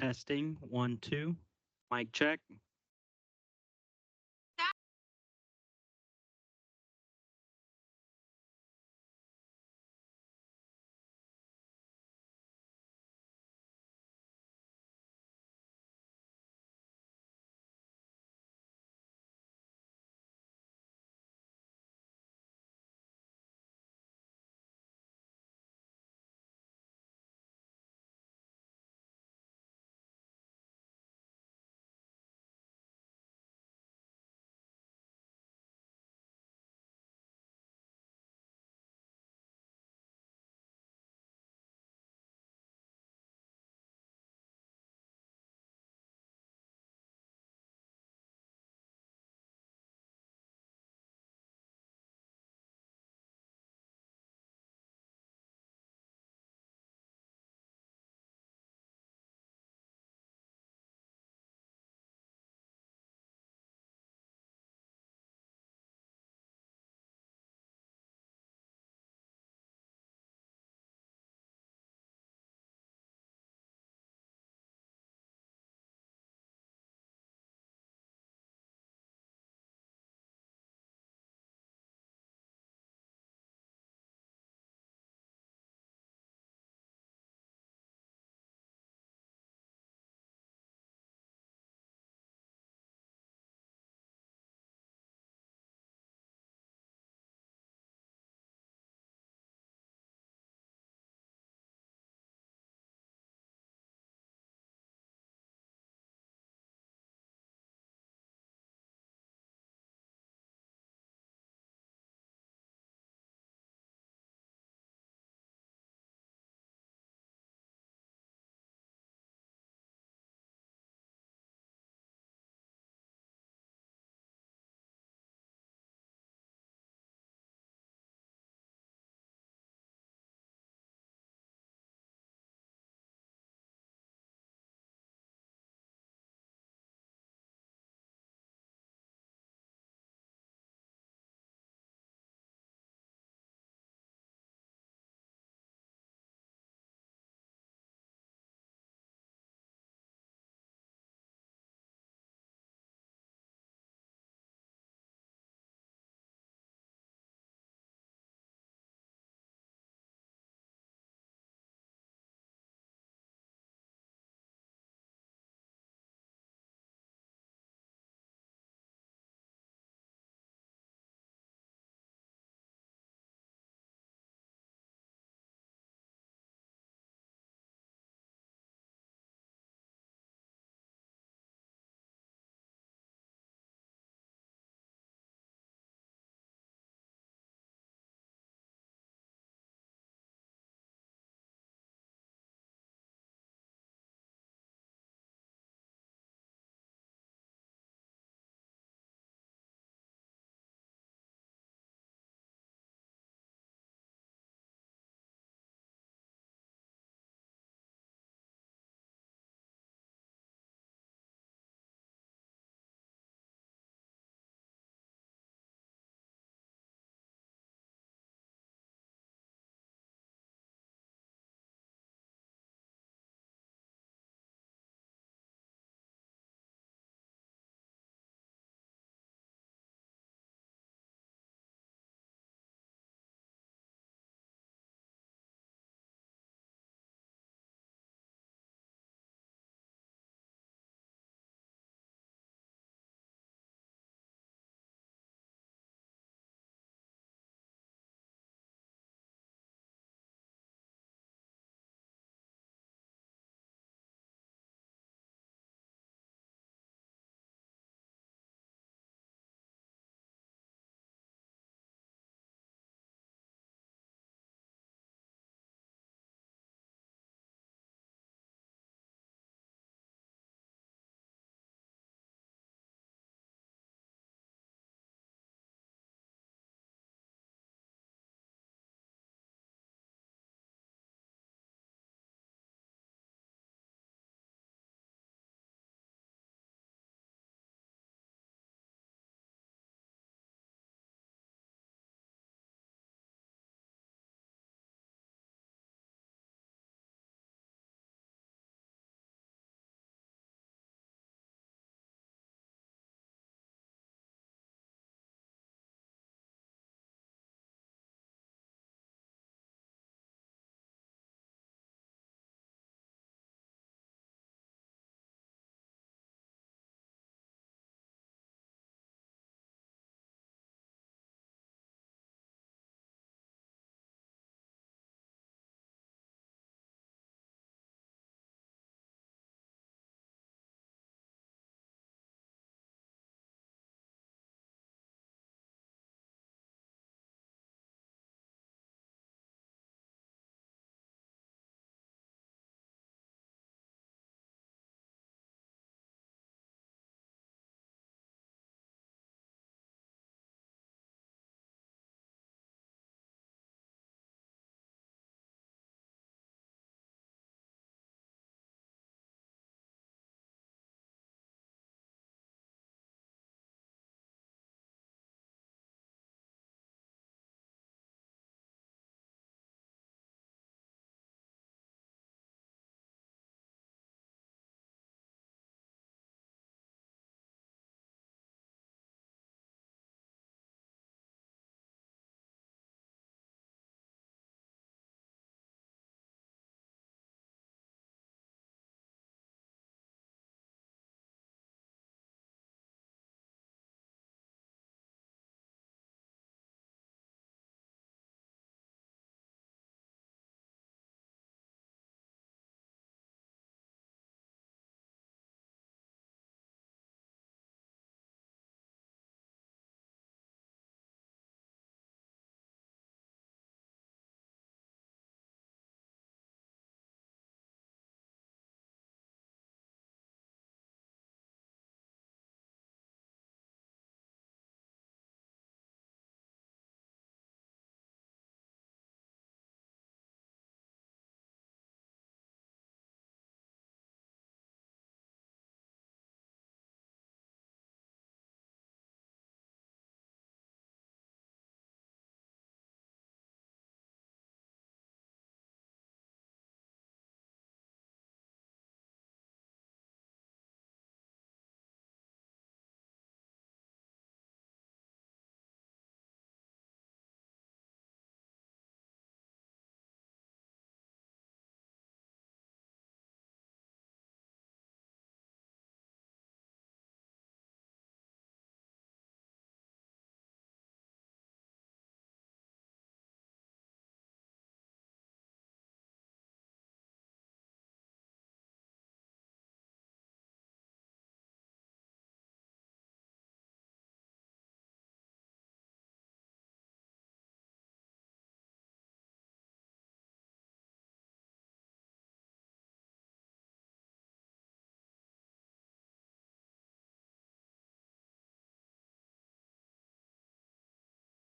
Testing. 1, 2. Mic check.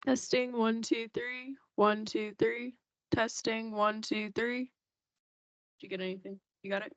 Testing 1 2 3 1 2 3. Testing 1 2 3. Did you get anything? You got it?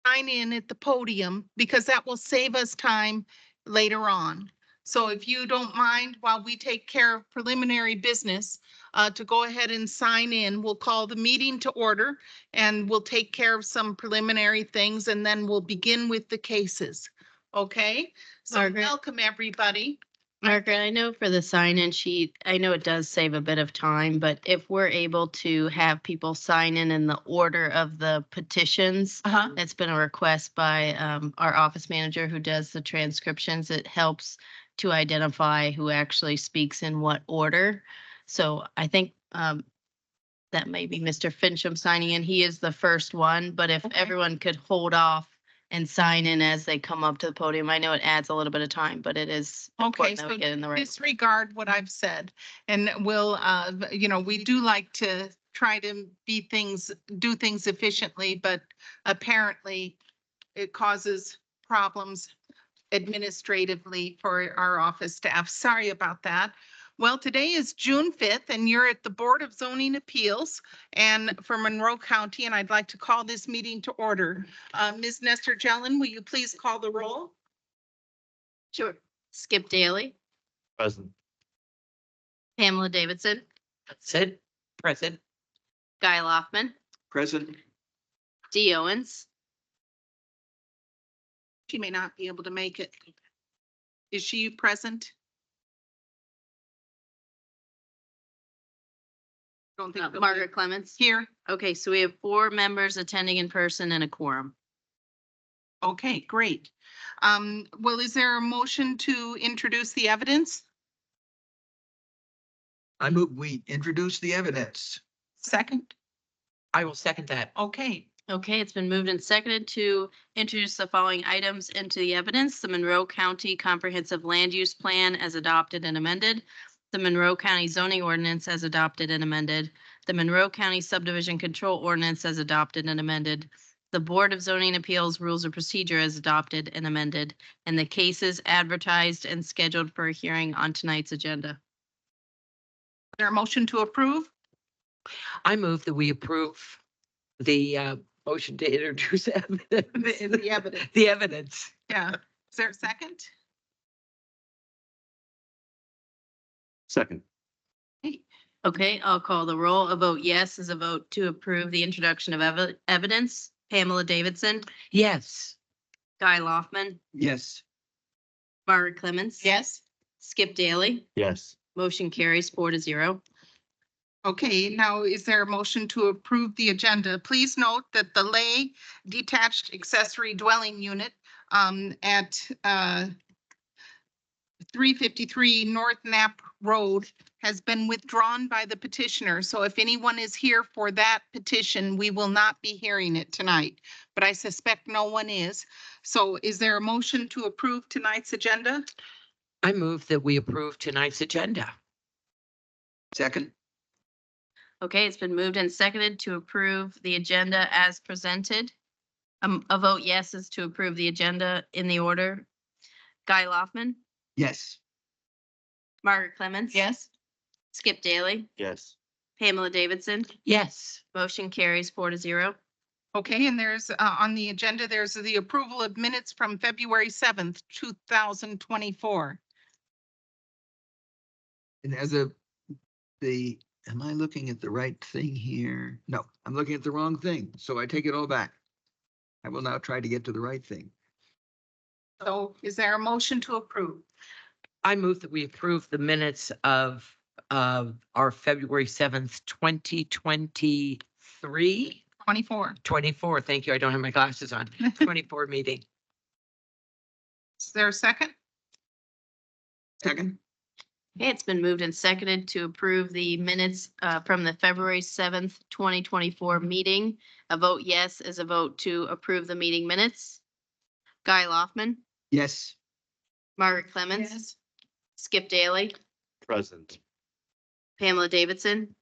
sign in at the podium because that will save us time later on. So if you don't mind, while we take care of preliminary business, to go ahead and sign in, we'll call the meeting to order and we'll take care of some preliminary things and then we'll begin with the cases. Okay? So Margaret? welcome, everybody. Margaret, I know for the sign-in sheet, I know it does save a bit of time, but if we're able to have people sign in the order of the petitions, Uh-huh. it's been a request by our office manager who does the transcriptions. It helps to identify who actually speaks in what order. So I think that may be Mr. Fincham signing in. He is the first one, but if Okay. everyone could hold off and sign in as they come up to the podium. I know it adds a little bit of time, but it is Okay, important that so we get in the right. disregard what I've said. And we'll, we do like to try to do things efficiently, but apparently it causes problems administratively for our office staff. Sorry about that. Well, today is June 5th and you're at the Board of Zoning Appeals and for Monroe County, and I'd like to call this meeting to order. Ms. Nestor Jelen, will you please call the roll? Sure. Skip Daly, Present. Pamela Davidson, Said present. Guy Loftman, Present. Dee Owens, She may not be able to make it. Is she present? Don't think. she'll be Margaret Clements. Here. Okay, so we have 4 members attending in person and a quorum. Okay, great. Well, is there a motion to introduce the evidence? I move we introduce the evidence. Second? I will second that. Okay, Okay, it's been moved and seconded to introduce the following items into the evidence. The Monroe County Comprehensive Land Use Plan as adopted and amended. The Monroe County Zoning Ordinance as adopted and amended. The Monroe County Subdivision Control Ordinance as adopted and amended. The Board of Zoning Appeals Rules of Procedure as adopted and amended. And the cases advertised and scheduled for a hearing on tonight's agenda. is there a motion to approve? I move that we approve the motion to introduce evidence. The evidence. The evidence. Yeah, is there a second? Second. Okay, I'll call the roll. A vote yes is a vote to approve the introduction of evidence. Pamela Davidson, Yes. Guy Loftman, Yes. Margaret Clements. Yes. Skip Daly. Yes. Motion carries 4-0. Okay, now is there a motion to approve the agenda? Please note that the lay detached accessory dwelling unit at 353 North Knapp Road has been withdrawn by the petitioner. So if anyone is here for that petition, we will not be hearing it tonight, but I suspect no one is. So is there a motion to approve tonight's agenda? I move that we approve tonight's agenda. Second. Okay, it's been moved and seconded to approve the agenda as presented. A vote yes is to approve the agenda in the order. Guy Loftman, Yes. Margaret Clements. Yes. Skip Daly, Yes. Pamela Davidson. Yes. Motion carries 4-0. Okay, and there's on the agenda, there's the approval of minutes from February 7th, 2024. And am I looking at the right thing here? No, I'm looking at the wrong thing. So I take it all back. I will now try to get to the right thing. So is there a motion to approve? I move that we approve the minutes of our February 7th, 2023, 24. 24. Thank you. I don't have my glasses on. 24 meeting. Is there a second? Second. Okay, it's been moved and seconded to approve the minutes from the February 7th, 2024 meeting. A vote yes is a vote to approve the meeting minutes. Guy Loftman, Yes. Margaret Clements, Skip Daly, Present. Pamela Davidson.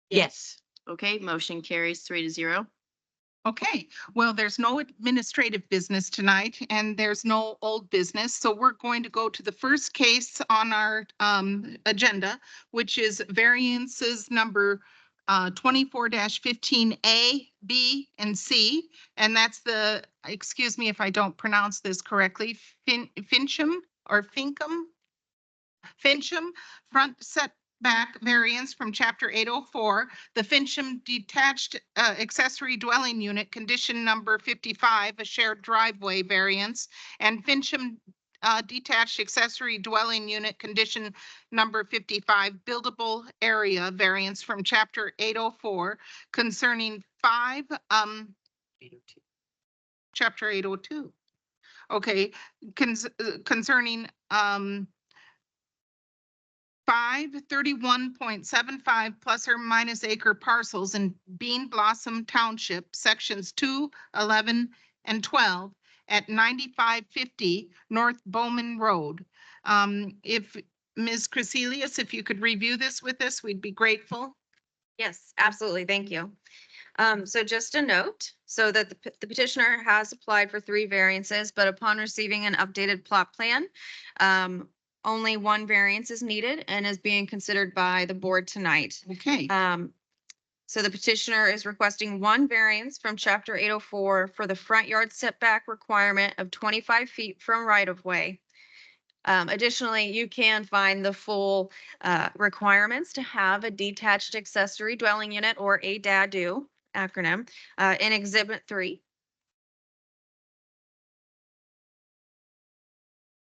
Yes. Okay, motion carries 3-0. Okay, well, there's no administrative business tonight and there's no old business. So we're going to go to the first case on our agenda, which is variances number 24-15A, B, and C. And that's the, excuse me if I don't pronounce this correctly, Fincham or Finkum? Fincham front setback variance from chapter 804, the Fincham detached accessory dwelling unit, condition number 55, a shared driveway variance, and Fincham detached accessory dwelling unit, condition number 55, buildable area variance from chapter 804 concerning chapter 802. Okay, concerning 531.75 plus or minus acre parcels in Bean Blossom Township, sections 2, 11, and 12 at 9550 North Bowman Road. If Ms. Crecelius, if you could review this with us, we'd be grateful. Yes, absolutely. Thank you. So just a note, so that the petitioner has applied for 3 variances, but upon receiving an updated plot plan, only 1 variance is needed and is being considered by the board tonight. Okay, So the petitioner is requesting 1 variance from chapter 804 for the front yard setback requirement of 25 feet from right of way. Additionally, you can find the full requirements to have a detached accessory dwelling unit, or a DADU acronym, in Exhibit 3.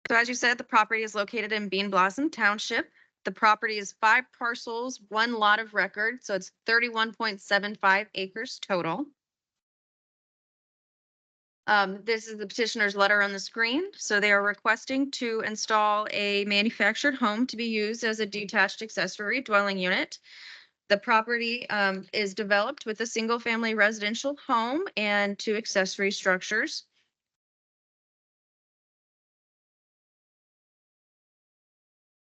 So as you said, the property is located in Bean Blossom Township. The property is 5 parcels, 1 lot of record, so it's 31.75 acres total. This is the petitioner's letter on the screen. So they are requesting to install a manufactured home to be used as a detached accessory dwelling unit. The property is developed with a single-family residential home and 2 accessory structures.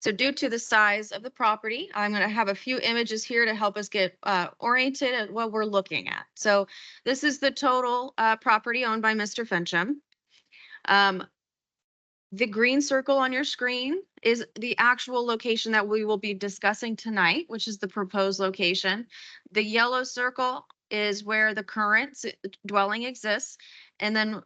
So due to the size of the property, I'm going to have a few images here to help us get oriented at what we're looking at. So this is the total property owned by Mr. Fincham. The green circle on your screen is the actual location that we will be discussing tonight, which is the proposed location. The yellow circle is where the current dwelling exists. And then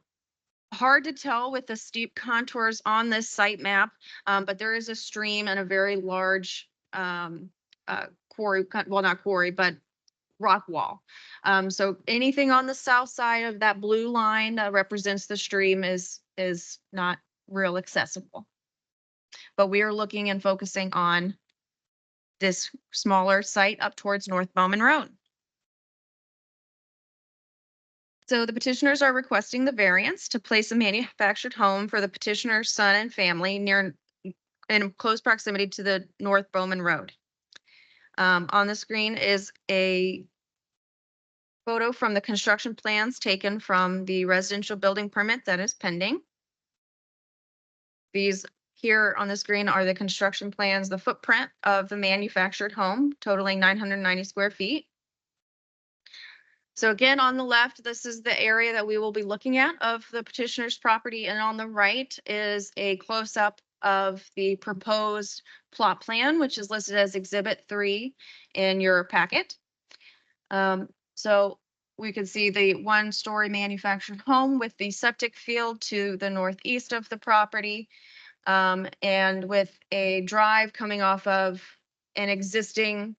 hard to tell with the steep contours on this site map, but there is a stream and a very large quarry, well, not quarry, but rock wall. So anything on the south side of that blue line that represents the stream is not real accessible. But we are looking and focusing on this smaller site up towards North Bowman Road. So the petitioners are requesting the variance to place a manufactured home for the petitioner's son and family in close proximity to the North Bowman Road. On the screen is a photo from the construction plans taken from the residential building permit that is pending. These here on the screen are the construction plans, the footprint of the manufactured home totaling 990 square feet. So again, on the left, this is the area that we will be looking at of the petitioner's property, and on the right is a close-up of the proposed plot plan, which is listed as Exhibit 3 in your packet. So we can see the 1-story manufactured home with the septic field to the northeast of the property, and with a drive coming off of an existing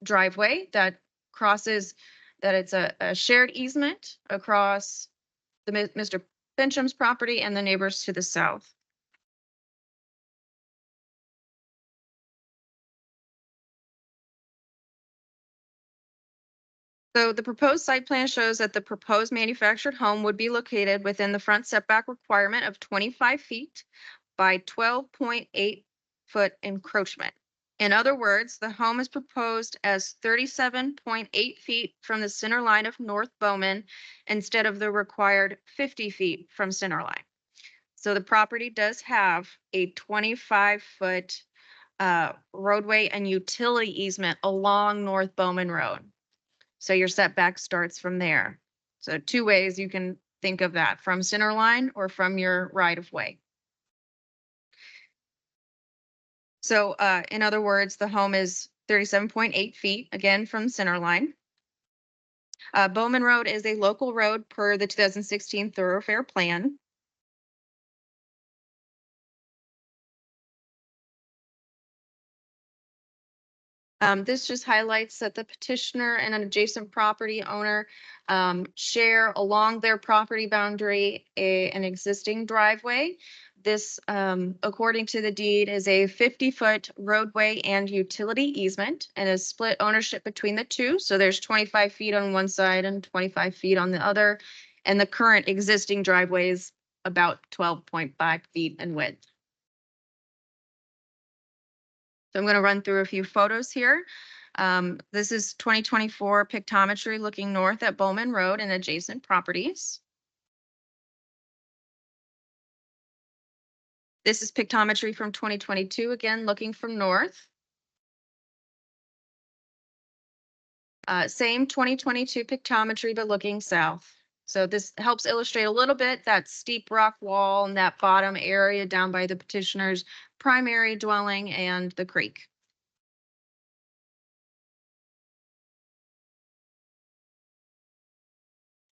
driveway that crosses, that it's a shared easement across the Mr. Fincham's property and the neighbors to the south. So the proposed site plan shows that the proposed manufactured home would be located within the front setback requirement of 25 feet by 12.8 foot encroachment. In other words, the home is proposed as 37.8 feet from the center line of North Bowman instead of the required 50 feet from center line. So the property does have a 25-foot roadway and utility easement along North Bowman Road. So your setback starts from there. So 2 ways you can think of that, from center line or from your right of way. So in other words, the home is 37.8 feet, again from center line. Bowman Road is a local road per the 2016 thoroughfare plan. This just highlights that the petitioner and an adjacent property owner share along their property boundary an existing driveway. This, according to the deed, is a 50-foot roadway and utility easement and is split ownership between the two. So there's 25 feet on one side and 25 feet on the other. And the current existing driveway is about 12.5 feet in width. So I'm going to run through a few photos here. This is 2024 pictometry looking north at Bowman Road and adjacent properties. This is pictometry from 2022, again, looking from north. Same 2022 pictometry, but looking south. So this helps illustrate a little bit that steep rock wall and that bottom area down by the petitioner's primary dwelling and the creek.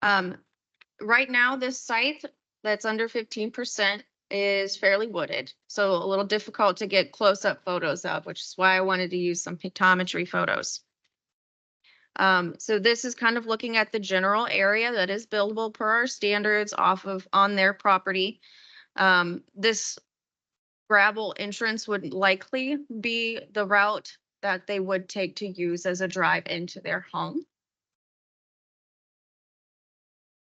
Right now, this site that's under 15% is fairly wooded, so a little difficult to get close-up photos of, which is why I wanted to use some pictometry photos. So this is kind of looking at the general area that is buildable per our standards on their property. This gravel entrance would likely be the route that they would take to use as a drive into their home.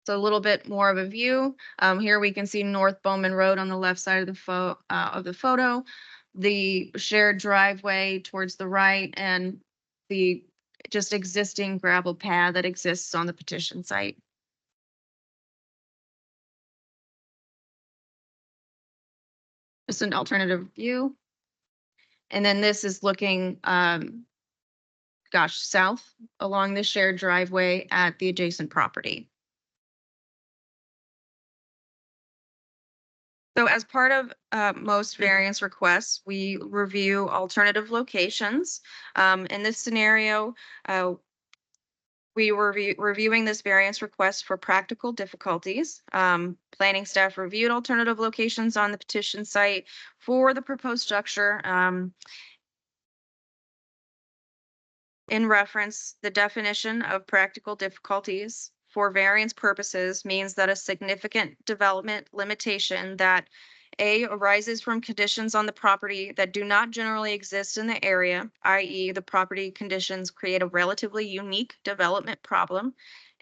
So a little bit more of a view. Here we can see North Bowman Road on the left side of the photo, the shared driveway towards the right, and the just existing gravel pad that exists on the petition site. Just an alternative view. And then this is looking, south along the shared driveway at the adjacent property. So as part of most variance requests, we review alternative locations. In this scenario, we were reviewing this variance request for practical difficulties. Planning staff reviewed alternative locations on the petition site for the proposed structure. In reference, the definition of practical difficulties for variance purposes means that a significant development limitation that A, arises from conditions on the property that do not generally exist in the area, i.e. the property conditions create a relatively unique development problem,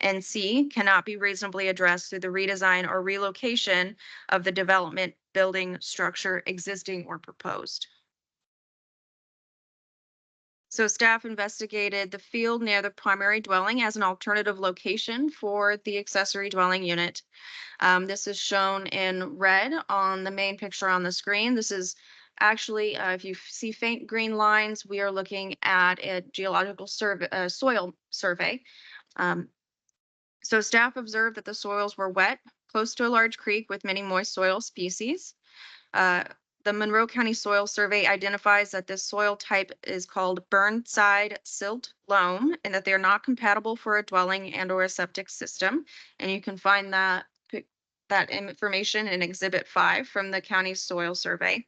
and C, cannot be reasonably addressed through the redesign or relocation of the development, building, structure, existing or proposed. So staff investigated the field near the primary dwelling as an alternative location for the accessory dwelling unit. This is shown in red on the main picture on the screen. This is actually, if you see faint green lines, we are looking at a geological survey, soil survey. So staff observed that the soils were wet, close to a large creek with many moist soil species. The Monroe County Soil Survey identifies that this soil type is called Burnside silt loam and that they're not compatible for a dwelling and or a septic system. And you can find that information in Exhibit 5 from the county soil survey.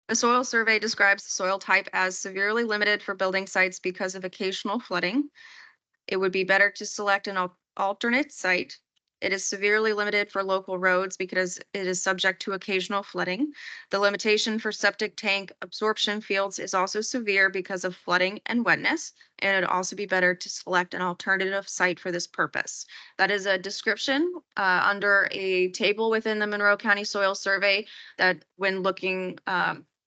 The soil survey describes the soil type as severely limited for building sites because of occasional flooding. It would be better to select an alternate site. It is severely limited for local roads because it is subject to occasional flooding. The limitation for septic tank absorption fields is also severe because of flooding and wetness, and it would also be better to select an alternative site for this purpose. That is a description under a table within the Monroe County Soil Survey that when looking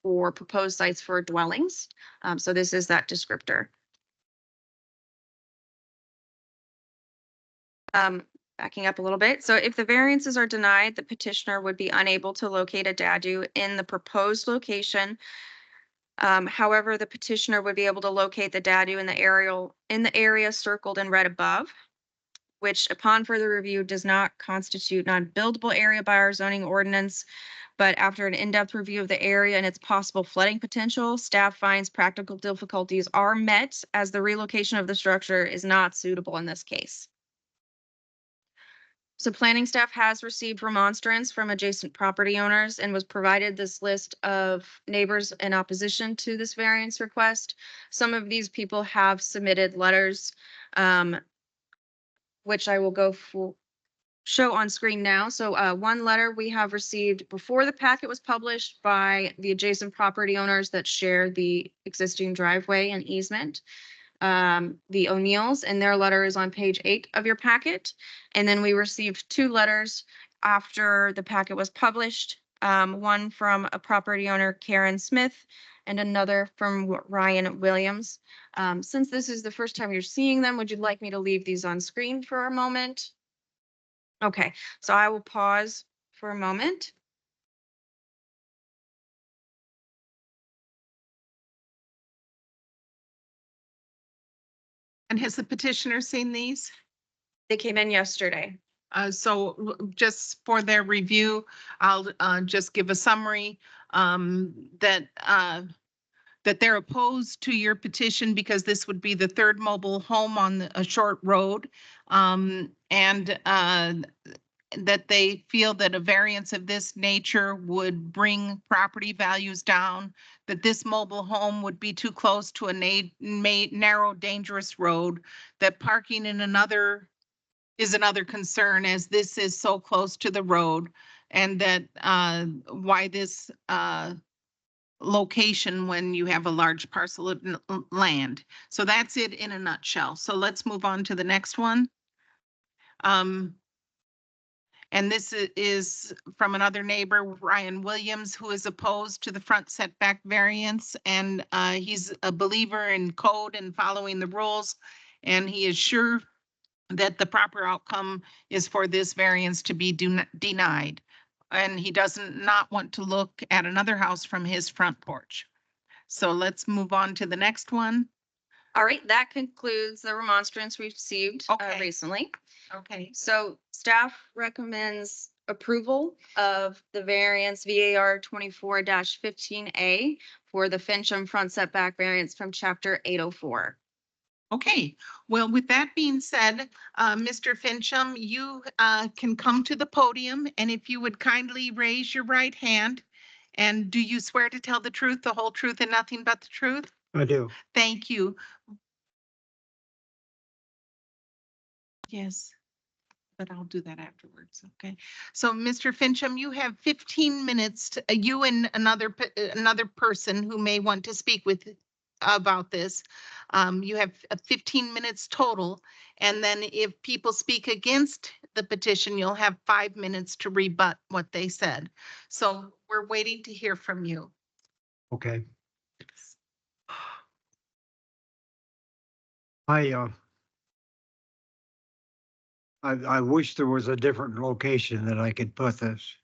for proposed sites for dwellings. So this is that descriptor. Backing up a little bit. So if the variances are denied, the petitioner would be unable to locate a DADU in the proposed location. However, the petitioner would be able to locate the DADU in the area circled in red above. which upon further review does not constitute non-buildable area by our zoning ordinance. But after an in-depth review of the area and its possible flooding potential, staff finds practical difficulties are met as the relocation of the structure is not suitable in this case. So planning staff has received remonstrance from adjacent property owners and was provided this list of neighbors in opposition to this variance request. Some of these people have submitted letters, which I will go for, show on screen now. So one letter we have received before the packet was published by the adjacent property owners that share the existing driveway and easement. The O'Neills, and their letter is on page 8 of your packet. And then we received 2 letters after the packet was published. One from a property owner, Karen Smith, and another from Ryan Williams. Since this is the first time you're seeing them, would you like me to leave these on screen for a moment? Okay, so I will pause for a moment. And has the petitioner seen these? They came in yesterday. Just for their review, I'll just give a summary that they're opposed to your petition because this would be the third mobile home on a short road. And that they feel that a variance of this nature would bring property values down, that this mobile home would be too close to a narrow, dangerous road, that parking in another is another concern as this is so close to the road, and that why this location when you have a large parcel of land. So that's it in a nutshell. So let's move on to the next one. And this is from another neighbor, Ryan Williams, who is opposed to the front setback variance. And he's a believer in code and following the rules. And he is sure that the proper outcome is for this variance to be denied. And he doesn't not want to look at another house from his front porch. So let's move on to the next one. All right, that concludes the remonstrance we've received Okay. recently. Okay. So staff recommends approval of the variance VAR 24-15A for the Fincham front setback variance from chapter 804. Okay, well, with that being said, Mr. Fincham, you can come to the podium, and if you would kindly raise your right hand. And do you swear to tell the truth, the whole truth, and nothing but the truth? I do. Thank you. Yes, but I'll do that afterwards, okay? So, Mr. Fincham, you have 15 minutes, you and another person who may want to speak with about this. You have 15 minutes total, and then if people speak against the petition, you'll have 5 minutes to rebut what they said. So we're waiting to hear from you. Okay. I wish there was a different location that I could put this,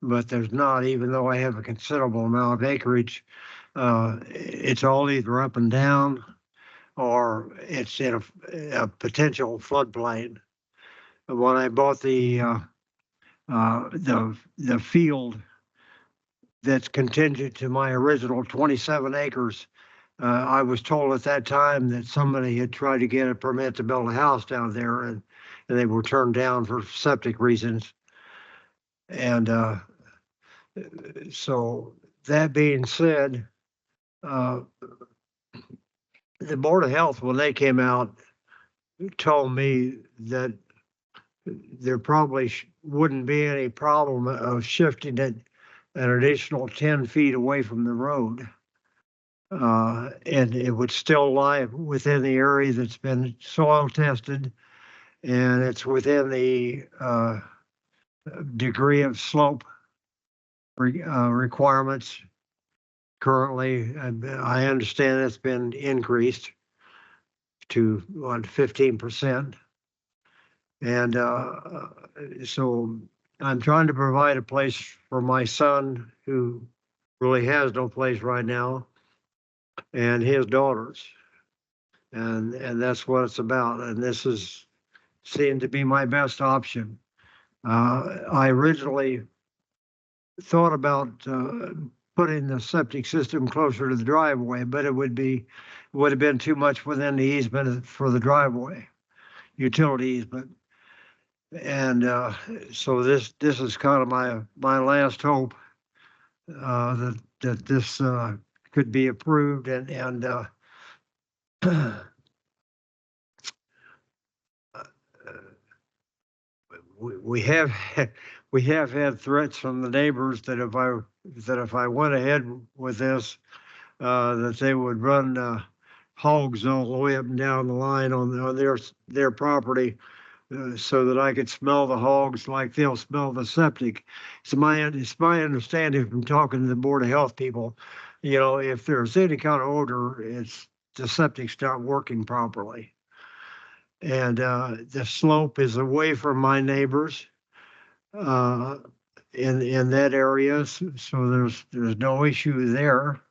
but there's not, even though I have a considerable amount of acreage. It's all either up and down or it's in a potential floodplain. When I bought the field that's contingent to my original 27 acres, I was told at that time that somebody had tried to get a permit to build a house down there, and they were turned down for septic reasons. And so that being said, the Board of Health, when they came out, told me that there probably wouldn't be any problem of shifting it an additional 10 feet away from the road. And it would still lie within the area that's been soil tested, and it's within the degree of slope requirements. Currently, I understand it's been increased to 15%. And so I'm trying to provide a place for my son, who really has no place right now, and his daughters. And that's what it's about. And this is seemed to be my best option. I originally thought about putting the septic system closer to the driveway, but it would have been too much within the easement for the driveway, utility easement. And so this is kind of my last hope that this could be approved and we have we have had threats from the neighbors that if I went ahead with this, that they would run hogs all the way up and down the line on their property, so that I could smell the hogs like they'll smell the septic. It's my understanding from talking to the Board of Health people, if there's any kind of odor, it's the septic's not working properly. And the slope is away from my neighbors in that area, so there's no issue there.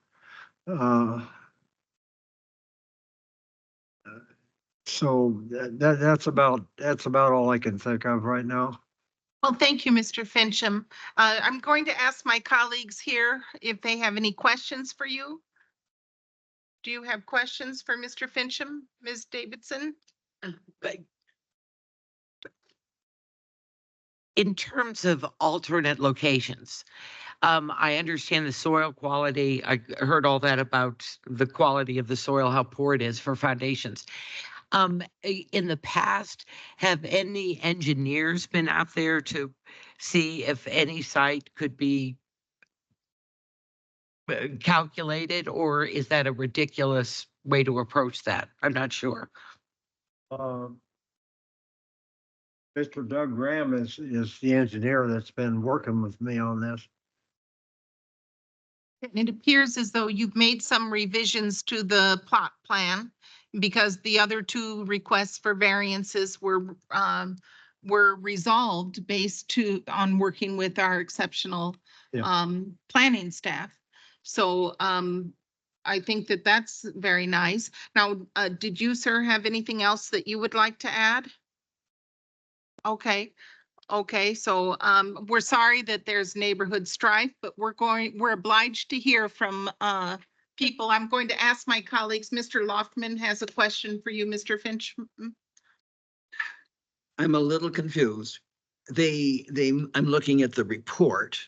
So that's about all I can think of right now. Well, thank you, Mr. Fincham. I'm going to ask my colleagues here if they have any questions for you. Do you have questions for Mr. Fincham, Ms. Davidson? But in terms of alternate locations, I understand the soil quality. I heard all that about the quality of the soil, how poor it is for foundations. In the past, have any engineers been out there to see if any site could be calculated, or is that a ridiculous way to approach that? I'm not sure. Mr. Doug Graham is the engineer that's been working with me on this. It appears as though you've made some revisions to the plot plan because the other two requests for variances were resolved based on working with our exceptional planning staff. So I think that that's very nice. Now, did you, sir, have anything else that you would like to add? Okay, so we're sorry that there's neighborhood strife, but we're obliged to hear from people. I'm going to ask my colleagues. Mr. Loftman has a question for you, Mr. Finch. I'm a little confused. I'm looking at the report,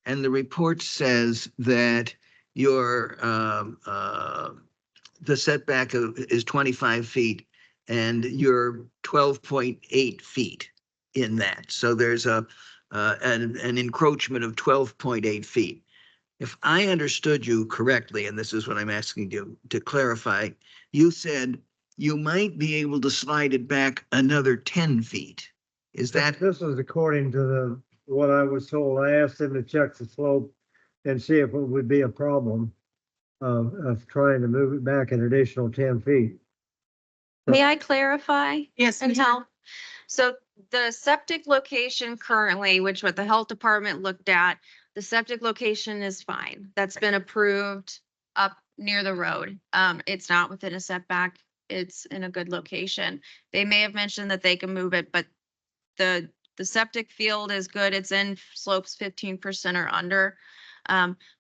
and the report says that the setback is 25 feet and you're 12.8 feet in that. So there's an encroachment of 12.8 feet. If I understood you correctly, and this is what I'm asking you to clarify, you said you might be able to slide it back another 10 feet. Is that? This is according to what I was told. I asked him to check the slope and see if it would be a problem of trying to move it back an additional 10 feet. May I clarify Yes. and Mr. help? So the septic location currently, which what the health department looked at, the septic location is fine. That's been approved up near the road. It's not within a setback. It's in a good location. They may have mentioned that they can move it, but the septic field is good. It's in slopes 15% or under.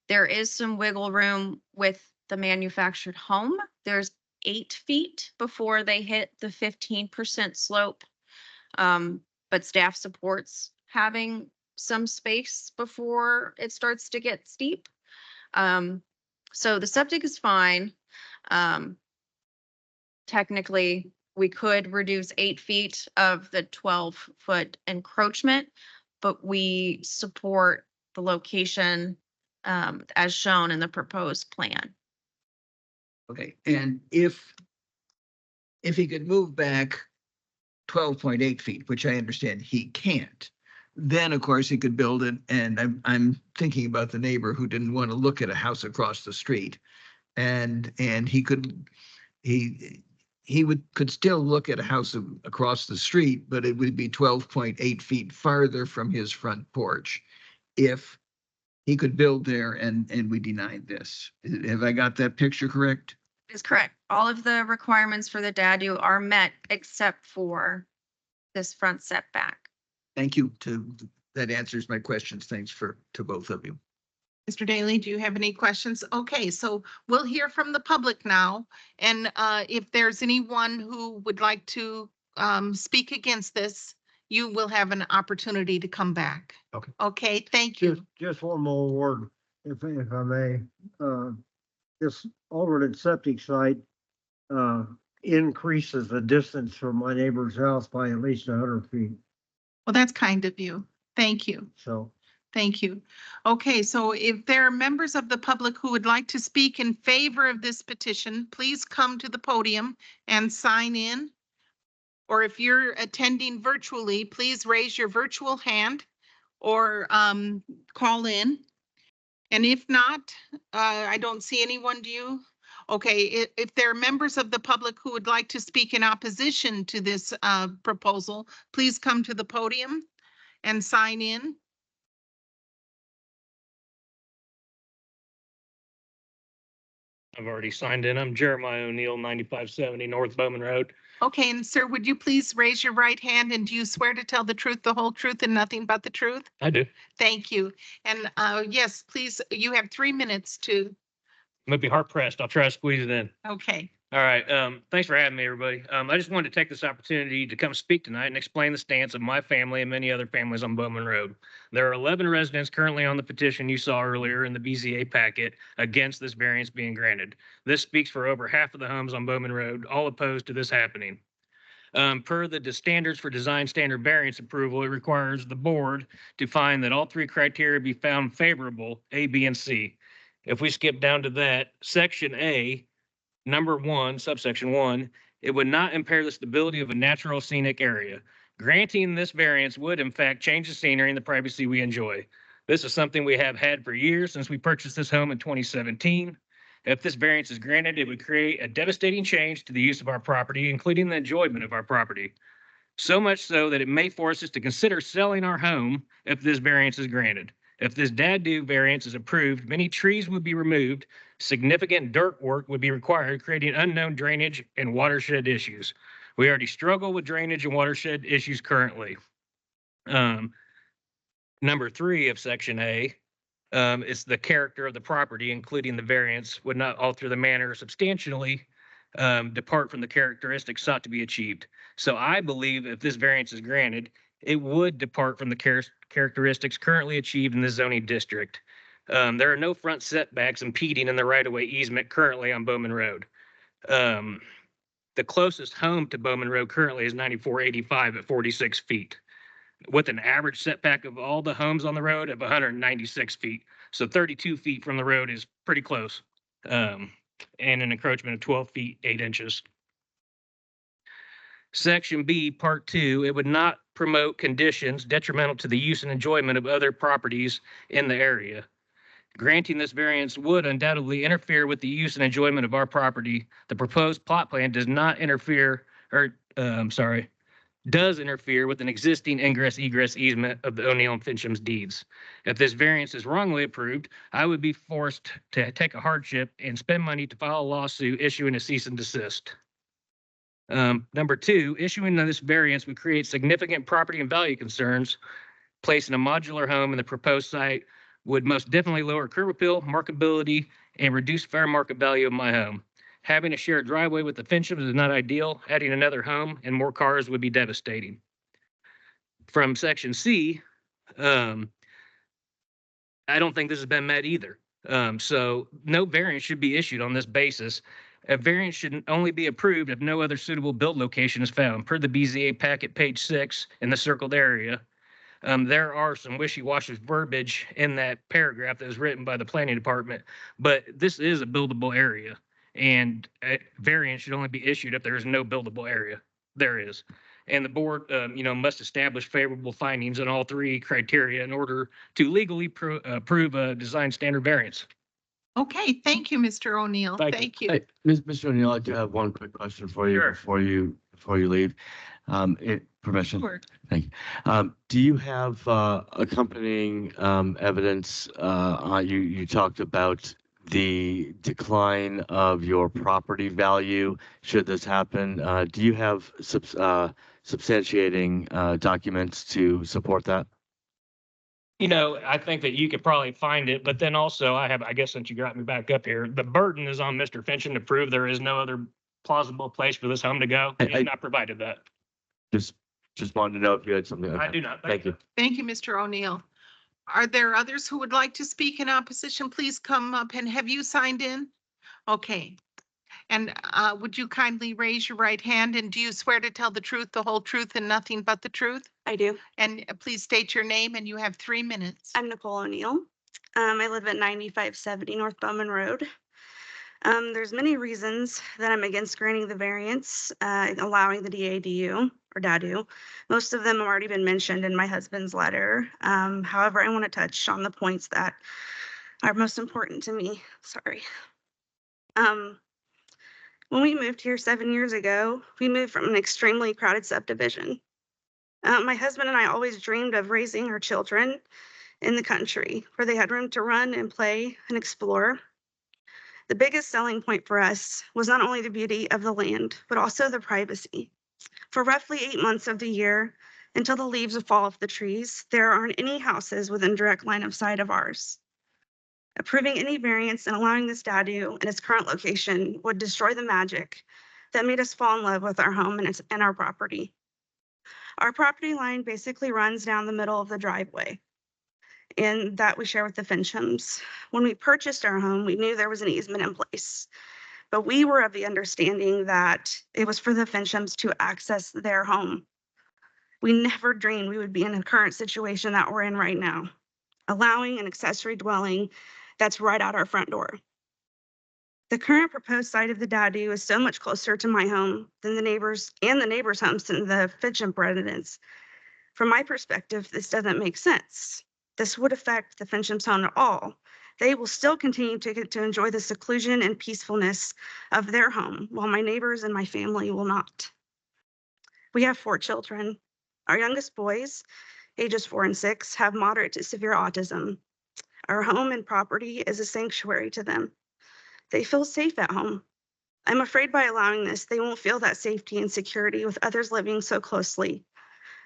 There is some wiggle room with the manufactured home. There's 8 feet before they hit the 15% slope. But staff supports having some space before it starts to get steep. So the septic is fine. Technically, we could reduce 8 feet of the 12-foot encroachment, but we support the location as shown in the proposed plan. Okay, and if he could move back 12.8 feet, which I understand he can't, then of course he could build it. And I'm thinking about the neighbor who didn't want to look at a house across the street, and he could still look at a house across the street, but it would be 12.8 feet farther from his front porch if he could build there, and we denied this. Have I got that picture correct? Is correct. All of the requirements for the DADU are met except for this front setback. Thank you that answers my questions. Thanks to both of you. Mr. Daly, do you have any questions? Okay, so we'll hear from the public now. And if there's anyone who would like to speak against this, you will have an opportunity to come back. Okay. Okay, thank you. Just one more word, if I may. This alternate septic site increases the distance from my neighbor's house by at least 100 feet. Well, that's kind of you. Thank you. So Thank you. Okay, so if there are members of the public who would like to speak in favor of this petition, please come to the podium and sign in. Or if you're attending virtually, please raise your virtual hand or call in. And if not, I don't see anyone, do you? Okay, if there are members of the public who would like to speak in opposition to this proposal, please come to the podium and sign in. I've already signed in. I'm Jeremiah O'Neill, 9570 North Bowman Road. Okay, and sir, would you please raise your right hand and do you swear to tell the truth, the whole truth, and nothing but the truth? I do. Thank you. And yes, please, you have 3 minutes to, I'm gonna be hard pressed. I'll try to squeeze it in. okay. All right. Thanks for having me, everybody. I just wanted to take this opportunity to come speak tonight and explain the stance of my family and many other families on Bowman Road. There are 11 residents currently on the petition you saw earlier in the BZA packet against this variance being granted. This speaks for over half of the homes on Bowman Road, all opposed to this happening. Per the standards for design standard variance approval, it requires the board to find that all 3 criteria be found favorable, A, B, and C. If we skip down to that, section A, number 1, subsection 1, it would not impair the stability of a natural scenic area. Granting this variance would in fact change the scenery and the privacy we enjoy. This is something we have had for years since we purchased this home in 2017. If this variance is granted, it would create a devastating change to the use of our property, including the enjoyment of our property. So much so that it may force us to consider selling our home if this variance is granted. If this DADU variance is approved, many trees would be removed, significant dirt work would be required, creating unknown drainage and watershed issues. We already struggle with drainage and watershed issues currently. Number 3 of section A is the character of the property, including the variance, would not alter the manner or substantially depart from the characteristics sought to be achieved. So I believe if this variance is granted, it would depart from the characteristics currently achieved in the zoning district. There are no front setbacks impeding in the right-of-way easement currently on Bowman Road. The closest home to Bowman Road currently is 9485 at 46 feet, with an average setback of all the homes on the road of 196 feet. So 32 feet from the road is pretty close, and an encroachment of 12 feet, 8 inches. Section B, Part 2, it would not promote conditions detrimental to the use and enjoyment of other properties in the area. Granting this variance would undoubtedly interfere with the use and enjoyment of our property. The proposed plot plan does not interfere, or does interfere with an existing ingress egress easement of the O'Neill and Fincham's deeds. If this variance is wrongly approved, I would be forced to take a hardship and spend money to file a lawsuit issuing a cease and desist. Number 2, issuing this variance would create significant property and value concerns. Placing a modular home in the proposed site would most definitely lower curb appeal, marketability, and reduce fair market value of my home. Having a shared driveway with the Finchams is not ideal. Adding another home and more cars would be devastating. From section C, I don't think this has been met either. So no variance should be issued on this basis. A variance should only be approved if no other suitable build location is found. Per the BZA packet, page 6, in the circled area, there are some wishy-washy verbiage in that paragraph that was written by the planning department, but this is a buildable area, and a variance should only be issued if there is no buildable area. There is. And the board, must establish favorable findings on all 3 criteria in order to legally approve a design standard variance. Okay, thank you, Mr. O'Neill. Thank you. Hey, Mr. O'Neill, I do have one quick question for you Sure. before you leave. Permission. Sure. Thank you. Do you have accompanying evidence? You talked about the decline of your property value should this happen. Do you have substantiating documents to support that? I think that you could probably find it, but then also I guess since you got me back up here, the burden is on Mr. Fincham to prove there is no other plausible place for this home to go. I- He's not provided that. Just wanted to know if you had something. I Okay. do not. Thank you. Thank you, Mr. O'Neill. Are there others who would like to speak in opposition? Please come up, and have you signed in? Okay. And would you kindly raise your right hand, and do you swear to tell the truth, the whole truth, and nothing but the truth? I do. And please state your name, and you have 3 minutes. I'm Nicole O'Neill. I live at 9570 North Bowman Road. There's many reasons that I'm against granting the variance, allowing the DADU or DADU. Most of them have already been mentioned in my husband's letter. However, I want to touch on the points that are most important to me. Sorry. When we moved here 7 years ago, we moved from an extremely crowded subdivision. My husband and I always dreamed of raising our children in the country where they had room to run and play and explore. The biggest selling point for us was not only the beauty of the land, but also the privacy. For roughly 8 months of the year, until the leaves fall off the trees, there aren't any houses within direct line of sight of ours. Approving any variance and allowing this DADU in its current location would destroy the magic that made us fall in love with our home and our property. Our property line basically runs down the middle of the driveway, and that we share with the Finchams. When we purchased our home, we knew there was an easement in place, but we were of the understanding that it was for the Finchams to access their home. We never dreamed we would be in a current situation that we're in right now, allowing an accessory dwelling that's right out our front door. The current proposed site of the DADU is so much closer to my home than the neighbors' homes than the Fincham residents. From my perspective, this doesn't make sense. This would affect the Finchams' home at all. They will still continue to enjoy the seclusion and peacefulness of their home, while my neighbors and my family will not. We have 4 children. Our youngest boys, ages 4 and 6, have moderate to severe autism. Our home and property is a sanctuary to them. They feel safe at home. I'm afraid by allowing this, they won't feel that safety and security with others living so closely.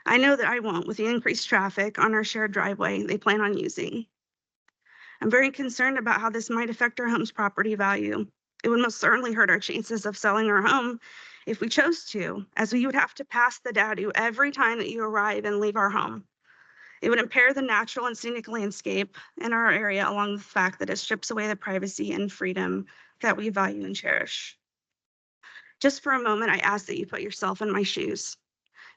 I know that I won't with the increased traffic on our shared driveway they plan on using. I'm very concerned about how this might affect our home's property value. It would most certainly hurt our chances of selling our home if we chose to, as we would have to pass the DADU every time that you arrive and leave our home. It would impair the natural and scenic landscape in our area, along with the fact that it strips away the privacy and freedom that we value and cherish. Just for a moment, I ask that you put yourself in my shoes.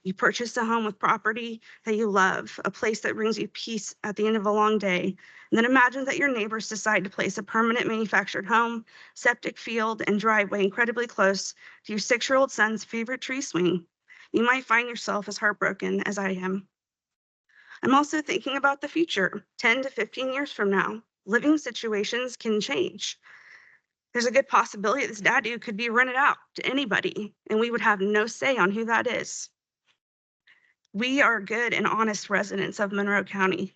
You purchase a home with property that you love, a place that brings you peace at the end of a long day, and then imagine that your neighbors decide to place a permanent manufactured home, septic field, and driveway incredibly close to your 6-year-old son's favorite tree swing. You might find yourself as heartbroken as I am. I'm also thinking about the future, 10 to 15 years from now. Living situations can change. There's a good possibility this DADU could be rented out to anybody, and we would have no say on who that is. We are good and honest residents of Monroe County.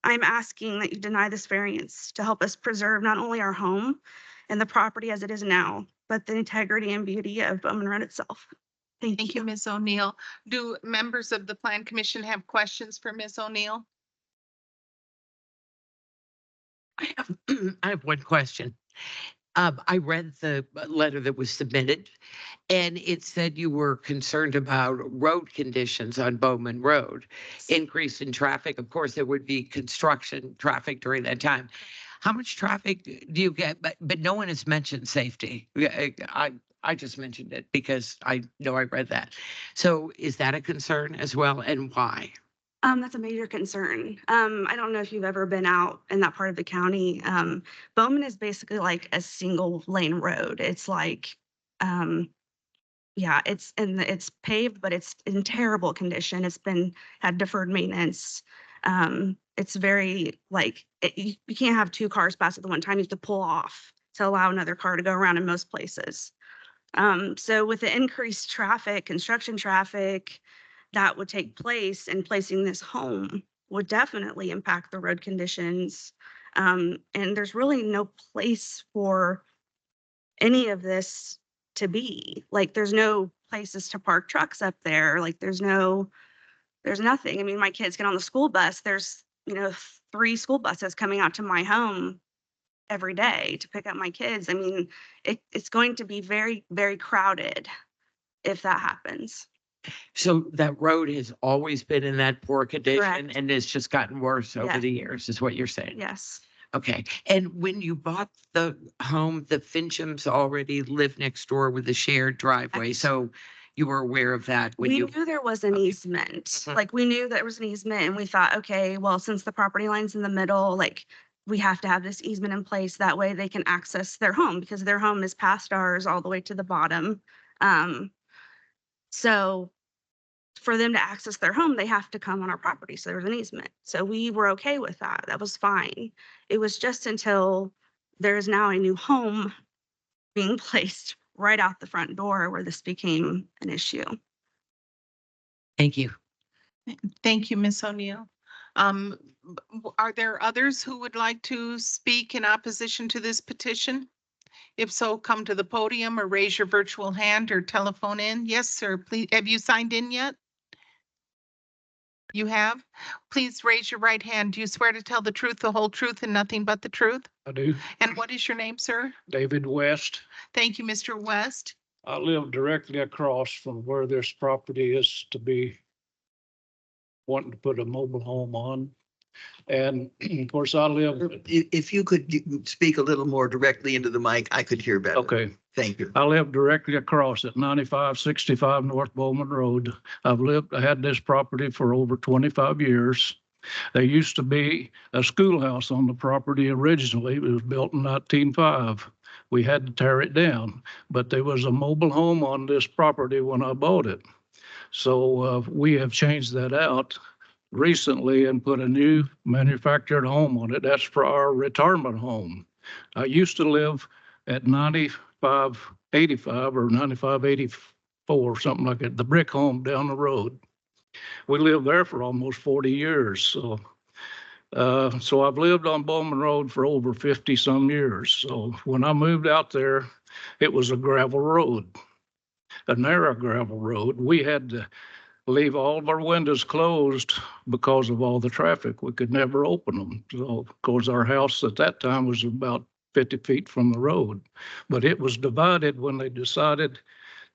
I'm asking that you deny this variance to help us preserve not only our home and the property as it is now, but the integrity and beauty of Bowman Road itself. Thank you, Ms. O'Neill. Do members of the Plan Commission have questions for Ms. O'Neill? I have one question. I read the letter that was submitted, and it said you were concerned about road conditions on Bowman Road, increase in traffic. Of course, there would be construction traffic during that time. How much traffic do you get? But no one has mentioned safety. I just mentioned it because I know I read that. So is that a concern as well, and why? That's a major concern. I don't know if you've ever been out in that part of the county. Bowman is basically like a single lane road. It's like, yeah, it's paved, but it's in terrible condition. It's had deferred maintenance. It's very like, you can't have 2 cars pass at the one time. You have to pull off to allow another car to go around in most places. So with the increased traffic, construction traffic, that would take place in placing this home would definitely impact the road conditions. And there's really no place for any of this to be. Like, there's no places to park trucks up there. Like there's nothing. I mean, my kids get on the school bus. There's, 3 school buses coming out to my home every day to pick up my kids. I mean, it's going to be very, very crowded if that happens. So that road has always been in that poor condition Correct. and it's just gotten worse over Yes. the years, is what you're saying? Yes. Okay. And when you bought the home, the Finchams already lived next door with a shared driveway. Correct. So you were aware of that when We you, knew there was an Okay. easement. Mhm. Like we knew there was an easement and we thought, okay, well, since the property line's in the middle, like we have to have this easement in place. That way they can access their home because their home is past ours all the way to the bottom. So for them to access their home, they have to come on our property. So there's an easement. So we were okay with that. That was fine. It was just until there is now a new home being placed right out the front door where this became an issue. thank you. Thank you, Ms. O'Neill. Are there others who would like to speak in opposition to this petition? If so, come to the podium or raise your virtual hand or telephone in. Yes, sir, please. Have you signed in yet? You have? Please raise your right hand. Do you swear to tell the truth, the whole truth, and nothing but the truth? I do. And what is your name, sir? David West. Thank you, Mr. West. I live directly across from where this property is to be wanting to put a mobile home on. And of course, I live, If you could speak a little more directly into the mic, I could hear better. okay, Thank you. I live directly across at 9565 North Bowman Road. I had this property for over 25 years. There used to be a schoolhouse on the property originally. It was built in 1905. We had to tear it down, but there was a mobile home on this property when I bought it. So we have changed that out recently and put a new manufactured home on it. That's for our retirement home. I used to live at 9585 or 9584, something like that, the brick home down the road. We lived there for almost 40 years. So I've lived on Bowman Road for over 50 some years. So when I moved out there, it was a gravel road, a narrow gravel road. We had to leave all of our windows closed because of all the traffic. We could never open them. So, of course, our house at that time was about 50 feet from the road, but it was divided when they decided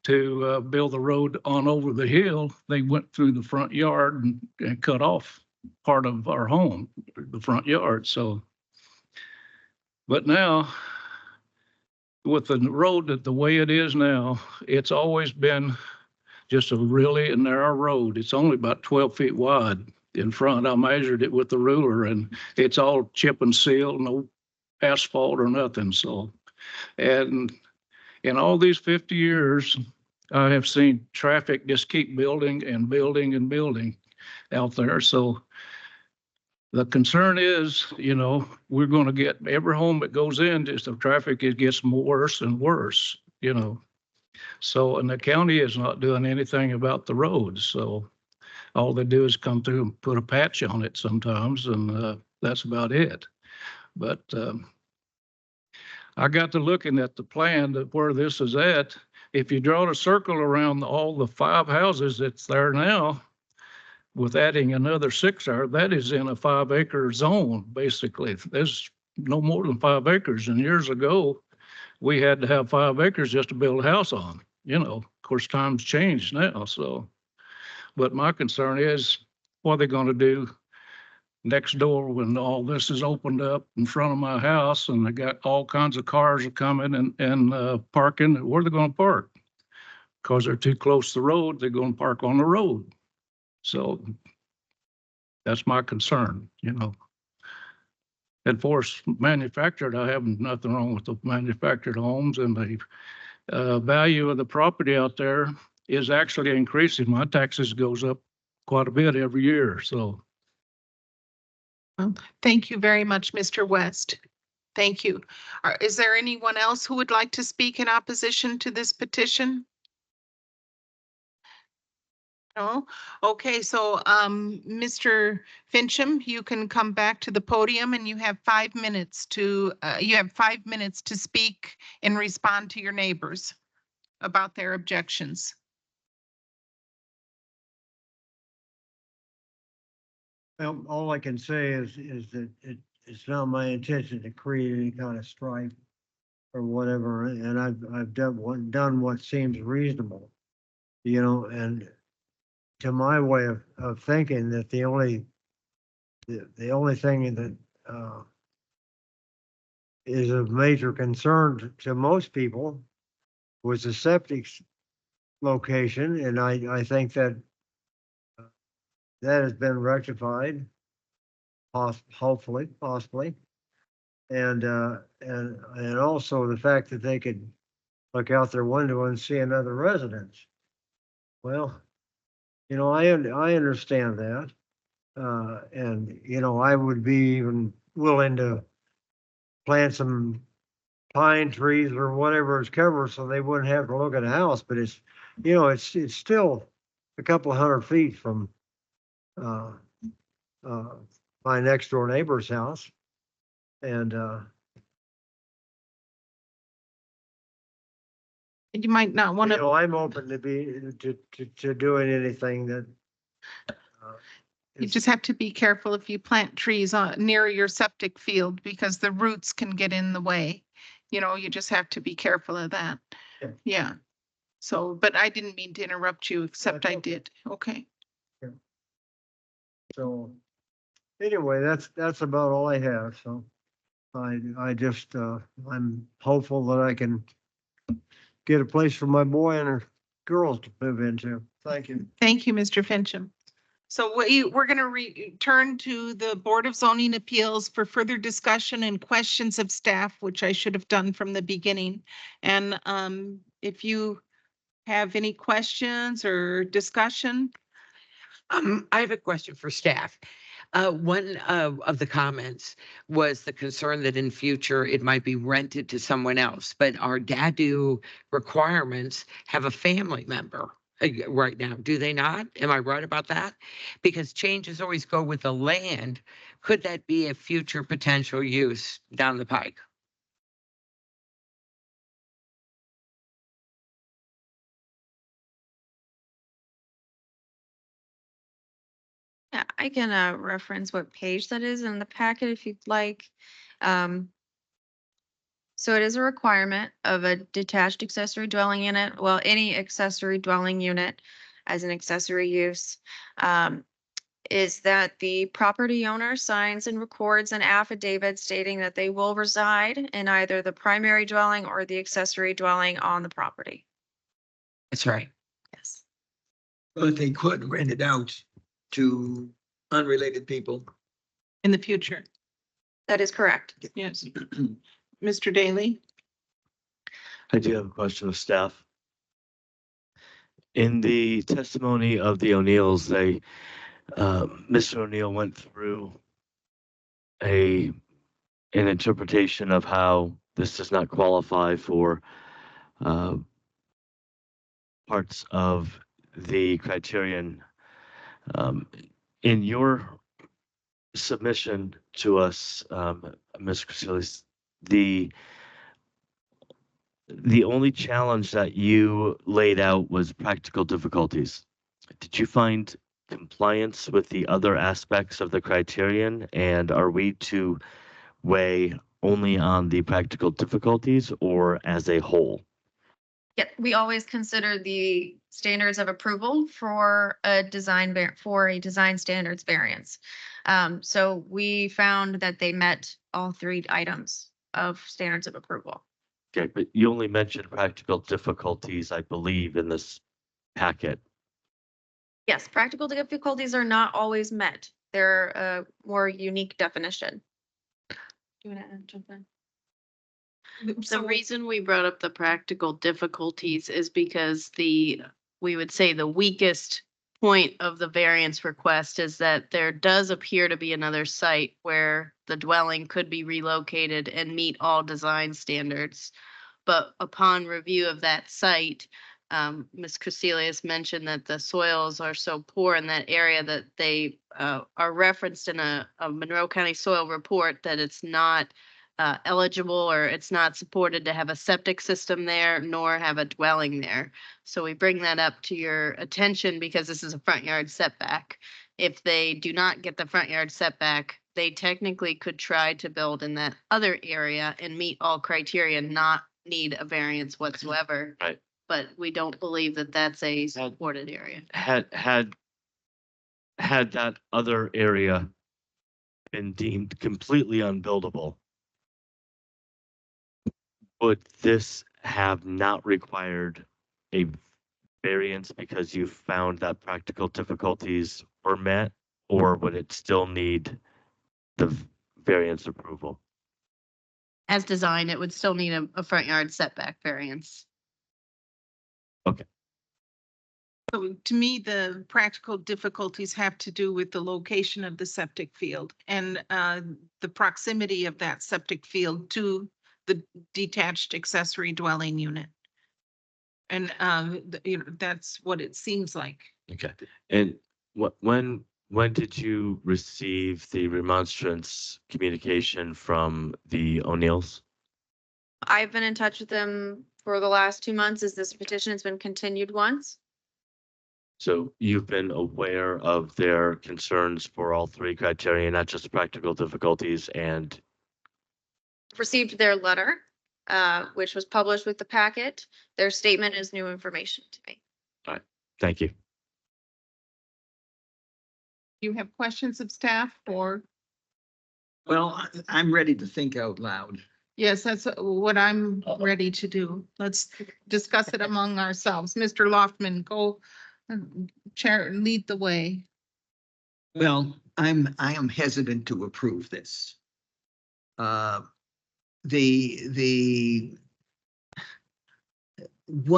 to build the road on over the hill. They went through the front yard and cut off part of our home, the front yard. So, but now with the road the way it is now, it's always been just a really narrow road. It's only about 12 feet wide in front. I measured it with the ruler and it's all chip and seal, no asphalt or nothing. So, and in all these 50 years, I have seen traffic just keep building and building and building out there. So the concern is, we're going to get every home that goes in, just the traffic, it gets worse and worse, So, and the county is not doing anything about the roads. So all they do is come through and put a patch on it sometimes, and that's about it. But I got to looking at the plan that where this is at. If you draw a circle around all the 5 houses that's there now, with adding another 6 there, that is in a 5-acre zone, basically. There's no more than 5 acres. And years ago, we had to have 5 acres just to build a house on. Of course, times changed now. So, but my concern is what are they going to do next door when all this is opened up in front of my house and they got all kinds of cars are coming and parking? Where are they going to park? Because they're too close to the road, they're going to park on the road. So that's my concern, And for manufactured, I have nothing wrong with the manufactured homes, and the value of the property out there is actually increasing. My taxes goes up quite a bit every year. So Thank you very much, Mr. West. Thank you. Is there anyone else who would like to speak in opposition to this petition? No? Okay, so Mr. Fincham, you can come back to the podium and you have 5 minutes to speak and respond to your neighbors about their objections. Well, all I can say is that it's not my intention to create any kind of strife or whatever, and I've done what seems reasonable, you know, and to my way of thinking that the only thing that, is of major concern to most people was the septic location, and I think that that has been rectified, hopefully, possibly. And also the fact that they could look out their window and see another residence. Well, you know, I understand that. And, you know, I would be even willing to plant some pine trees or whatever is covered so they wouldn't have to look at a house, but it's, you know, it's still a couple of 100 feet from, uh, my next door neighbor's house. And, You might not want you to, know, I'm open to doing anything that. you is- just have to be careful if you plant trees near your septic field because the roots can get in the way. You know, you just have to be careful of that. Yeah. Yeah. So, but I didn't mean to interrupt you, except That's I okay. did. Okay. So, anyway, that's about all I have, so. I just, I'm hopeful that I can get a place for my boy and her girls to move into. Thank you. Thank you, Mr. Fincham. So we're going to return to the Board of Zoning Appeals for further discussion and questions of staff, which I should have done from the beginning. And if you have any questions or discussion, I have a question for staff. One of the comments was the concern that in future it might be rented to someone else, but our DADU requirements have a family member right now, do they not? Am I right about that? Because changes always go with the land. Could that be a future potential use down the pike? Yeah, I can reference what page that is in the packet if you'd like. Um, So it is a requirement of a detached accessory dwelling unit, well, any accessory dwelling unit as an accessory use. Is that the property owner signs and records an affidavit stating that they will reside in either the primary dwelling or the accessory dwelling on the property. That's right. Yes. But they could rent it out to unrelated people. in the future. That is correct. Yes. Mr. Daly? I do have a question of staff. In the testimony of the O'Neills, Mr. O'Neill went through an interpretation of how this does not qualify for parts of the criterion. In your submission to us, Ms. Crecilius, the only challenge that you laid out was practical difficulties. Did you find compliance with the other aspects of the criterion? And are we to weigh only on the practical difficulties or as a whole? Yeah, we always consider the standards of approval for a for a design standards variance. So we found that they met all 3 items of standards of approval. Okay, but you only mentioned practical difficulties, I believe, in this packet. Yes, practical difficulties are not always met. They're a more unique definition. Do you want to jump in? The reason we brought up the practical difficulties is because we would say the weakest point of the variance request is that there does appear to be another site where the dwelling could be relocated and meet all design standards. But upon review of that site, Ms. Crecilius mentioned that the soils are so poor in that area that they are referenced in a Monroe County soil report that it's not eligible or it's not supported to have a septic system there nor have a dwelling there. So we bring that up to your attention because this is a front yard setback. if they do not get the front yard setback, they technically could try to build in that other area and meet all criteria, not need a variance whatsoever. Right. But we don't believe that that's a supported area. Had that other area been deemed completely unbuildable, would this have not required a variance because you found that practical difficulties were met, or would it still need the variance approval? As designed, it would still need a front yard setback variance. So to me, the practical difficulties have to do with the location of the septic field and the proximity of that septic field to the detached accessory dwelling unit. And that's what it seems like. Okay. And when did you receive the remonstrance communication from the O'Neills? I've been in touch with them for the last 2 months as this petition has been continued once. So you've been aware of their concerns for all three criteria, not just practical difficulties, and Received their letter, which was published with the packet. Their statement is new information to me. thank you. You have questions of staff or? Well, I'm ready to think out loud. Yes, that's what I'm ready to do. Let's discuss it among ourselves. Mr. Loftman, go chair, lead the way. Well, I am hesitant to approve this. One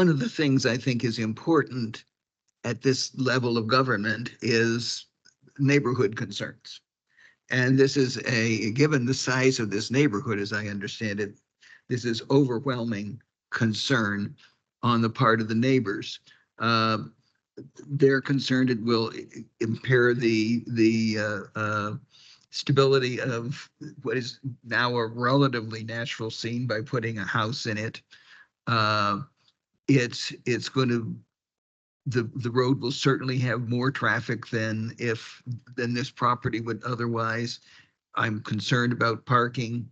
of the things I think is important at this level of government is neighborhood concerns. And this is given the size of this neighborhood, as I understand it, this is overwhelming concern on the part of the neighbors. They're concerned it will impair the stability of what is now a relatively natural scene by putting a house in it. It's going to, the road will certainly have more traffic than this property would otherwise. I'm concerned about parking.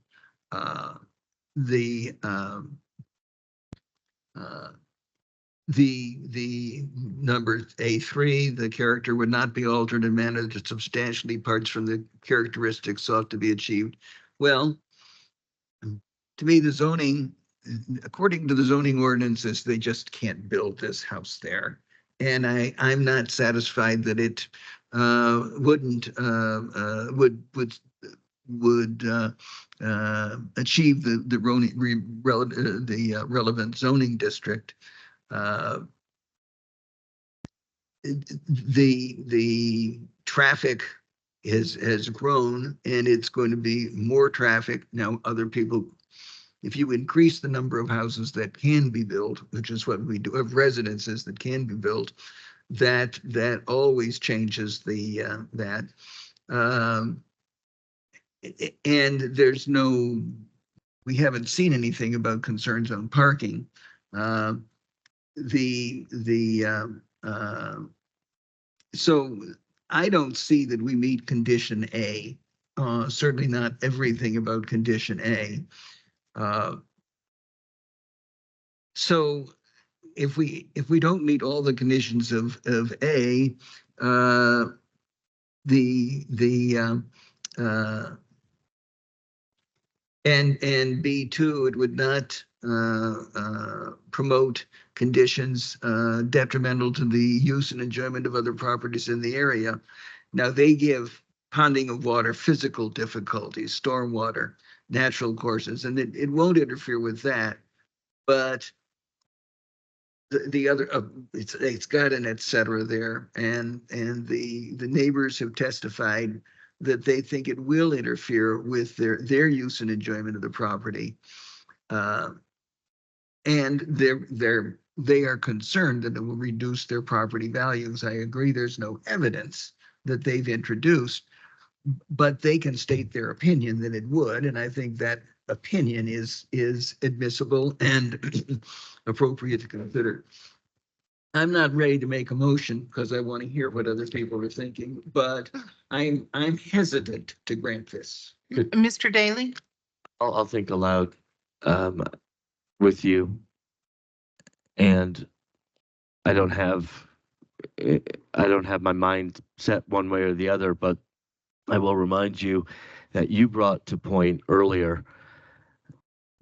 The number A3, the character would not be altered in manner that substantially departs from the characteristics sought to be achieved. Well, to me, the zoning, according to the zoning ordinances, they just can't build this house there. And I'm not satisfied that it would achieve the relevant zoning district. The traffic has grown, and it's going to be more traffic. Now, other people, if you increase the number of houses that can be built, which is what we do, of residences that can be built, that always changes that. And we haven't seen anything about concerns on parking. So I don't see that we meet condition A, certainly not everything about condition A. So if we don't meet all the conditions of A, and B2, it would not promote conditions detrimental to the use and enjoyment of other properties in the area. Now, they give ponding of water physical difficulties, stormwater, natural courses, and it won't interfere with that. But the other, it's got an et cetera there, and the neighbors have testified that they think it will interfere with their use and enjoyment of the property. And they are concerned that it will reduce their property values. I agree, there's no evidence that they've introduced, but they can state their opinion that it would, and I think that opinion is admissible and appropriate to consider. I'm not ready to make a motion because I want to hear what other people are thinking, but I'm hesitant to grant this. Mr. Daly? I'll think aloud with you. And I don't have my mind set one way or the other, but I will remind you that you brought to point earlier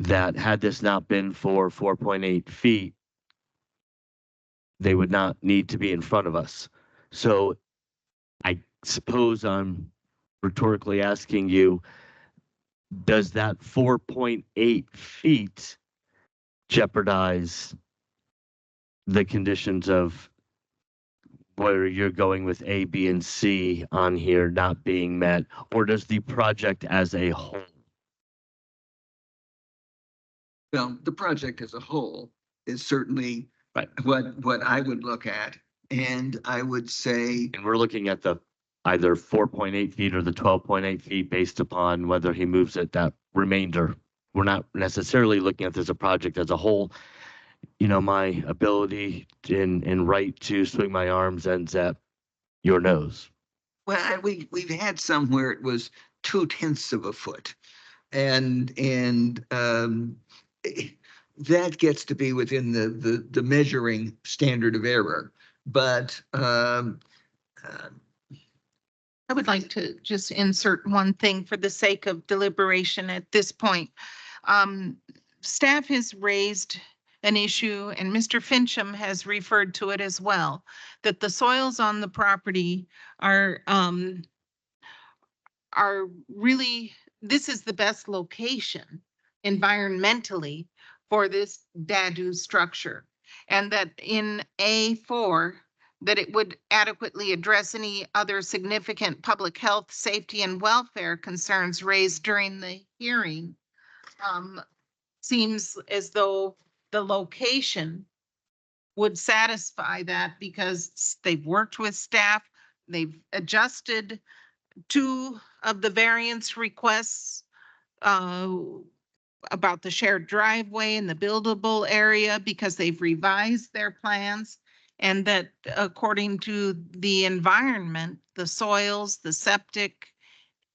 that had this not been for 4.8 feet, they would not need to be in front of us. So I suppose I'm rhetorically asking you, does that 4.8 feet jeopardize the conditions of where you're going with A, B, and C on here not being met, or does the project as a whole? Well, the project as a whole is certainly Right. what I would look at. And I would say, And we're looking at the either 4.8 feet or the 12.8 feet based upon whether he moves it that remainder. We're not necessarily looking at this as a project as a whole. You know, my ability and right to swing my arms ends at your nose. well, we've had some where it was 0.2 of a foot. And that gets to be within the measuring standard of error. But I would like to just insert one thing for the sake of deliberation at this point. Staff has raised an issue, and Mr. Fincham has referred to it as well, that the soils on the property are really, this is the best location environmentally for this DADU structure. And that in A4, that it would adequately address any other significant public health, safety, and welfare concerns raised during the hearing. Seems as though the location would satisfy that because they've worked with staff, they've adjusted 2 of the variance requests about the shared driveway and the buildable area because they've revised their plans. And that according to the environment, the soils, the septic,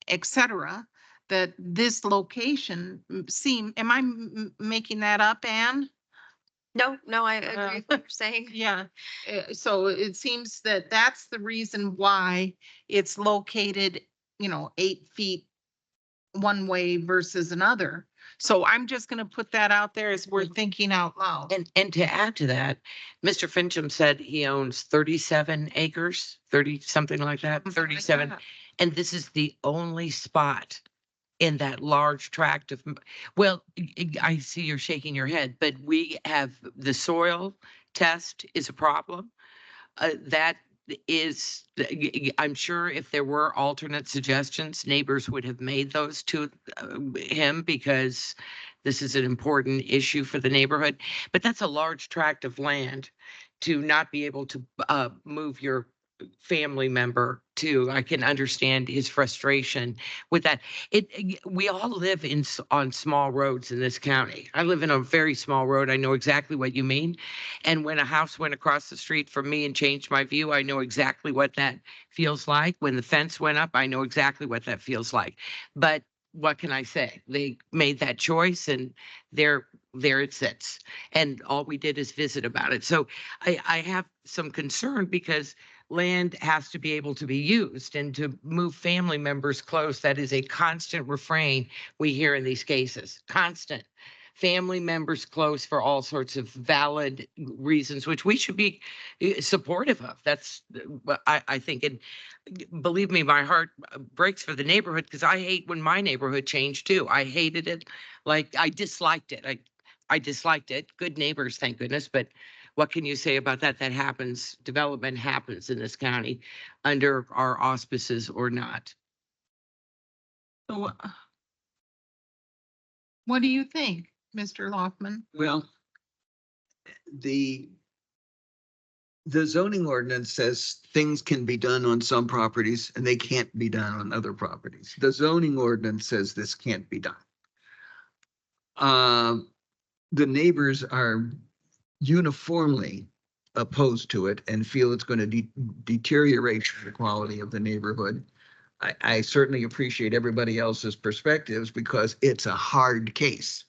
et cetera, that this location am I making that up, Anne? No, I agree with what you're saying. Yeah, so it seems that that's the reason why it's located, 8 feet one way versus another. So I'm just gonna put that out there as we're thinking out loud. And to add to that, Mr. Fincham said he owns 37 acres, 30, something like that, Something like 37. that. And this is the only spot in that large tract of, well, I see you're shaking your head, but we have the soil test is a problem. That is, I'm sure if there were alternate suggestions, neighbors would have made those to him because this is an important issue for the neighborhood. But that's a large tract of land to not be able to move your family member to. I can understand his frustration with that. We all live on small roads in this county. I live in a very small road. I know exactly what you mean. And when a house went across the street from me and changed my view, I know exactly what that feels like. When the fence went up, I know exactly what that feels like. But what can I say? They made that choice and there it sits. And all we did is visit about it. So I have some concern because land has to be able to be used and to move family members close. That is a constant refrain we hear in these cases, constant. Family members close for all sorts of valid reasons, which we should be supportive of. That's what I think. And believe me, my heart breaks for the neighborhood because I hate when my neighborhood changed too. I hated it. Like I disliked it. I disliked it. Good neighbors, thank goodness. But what can you say about that? That happens. Development happens in this county under our auspices or not. So, what do you think, Mr. Loftman? well, the zoning ordinance says things can be done on some properties and they can't be done on other properties. The zoning ordinance says this can't be done. The neighbors are uniformly opposed to it and feel it's going to deteriorate the quality of the neighborhood. I certainly appreciate everybody else's perspectives because it's a hard case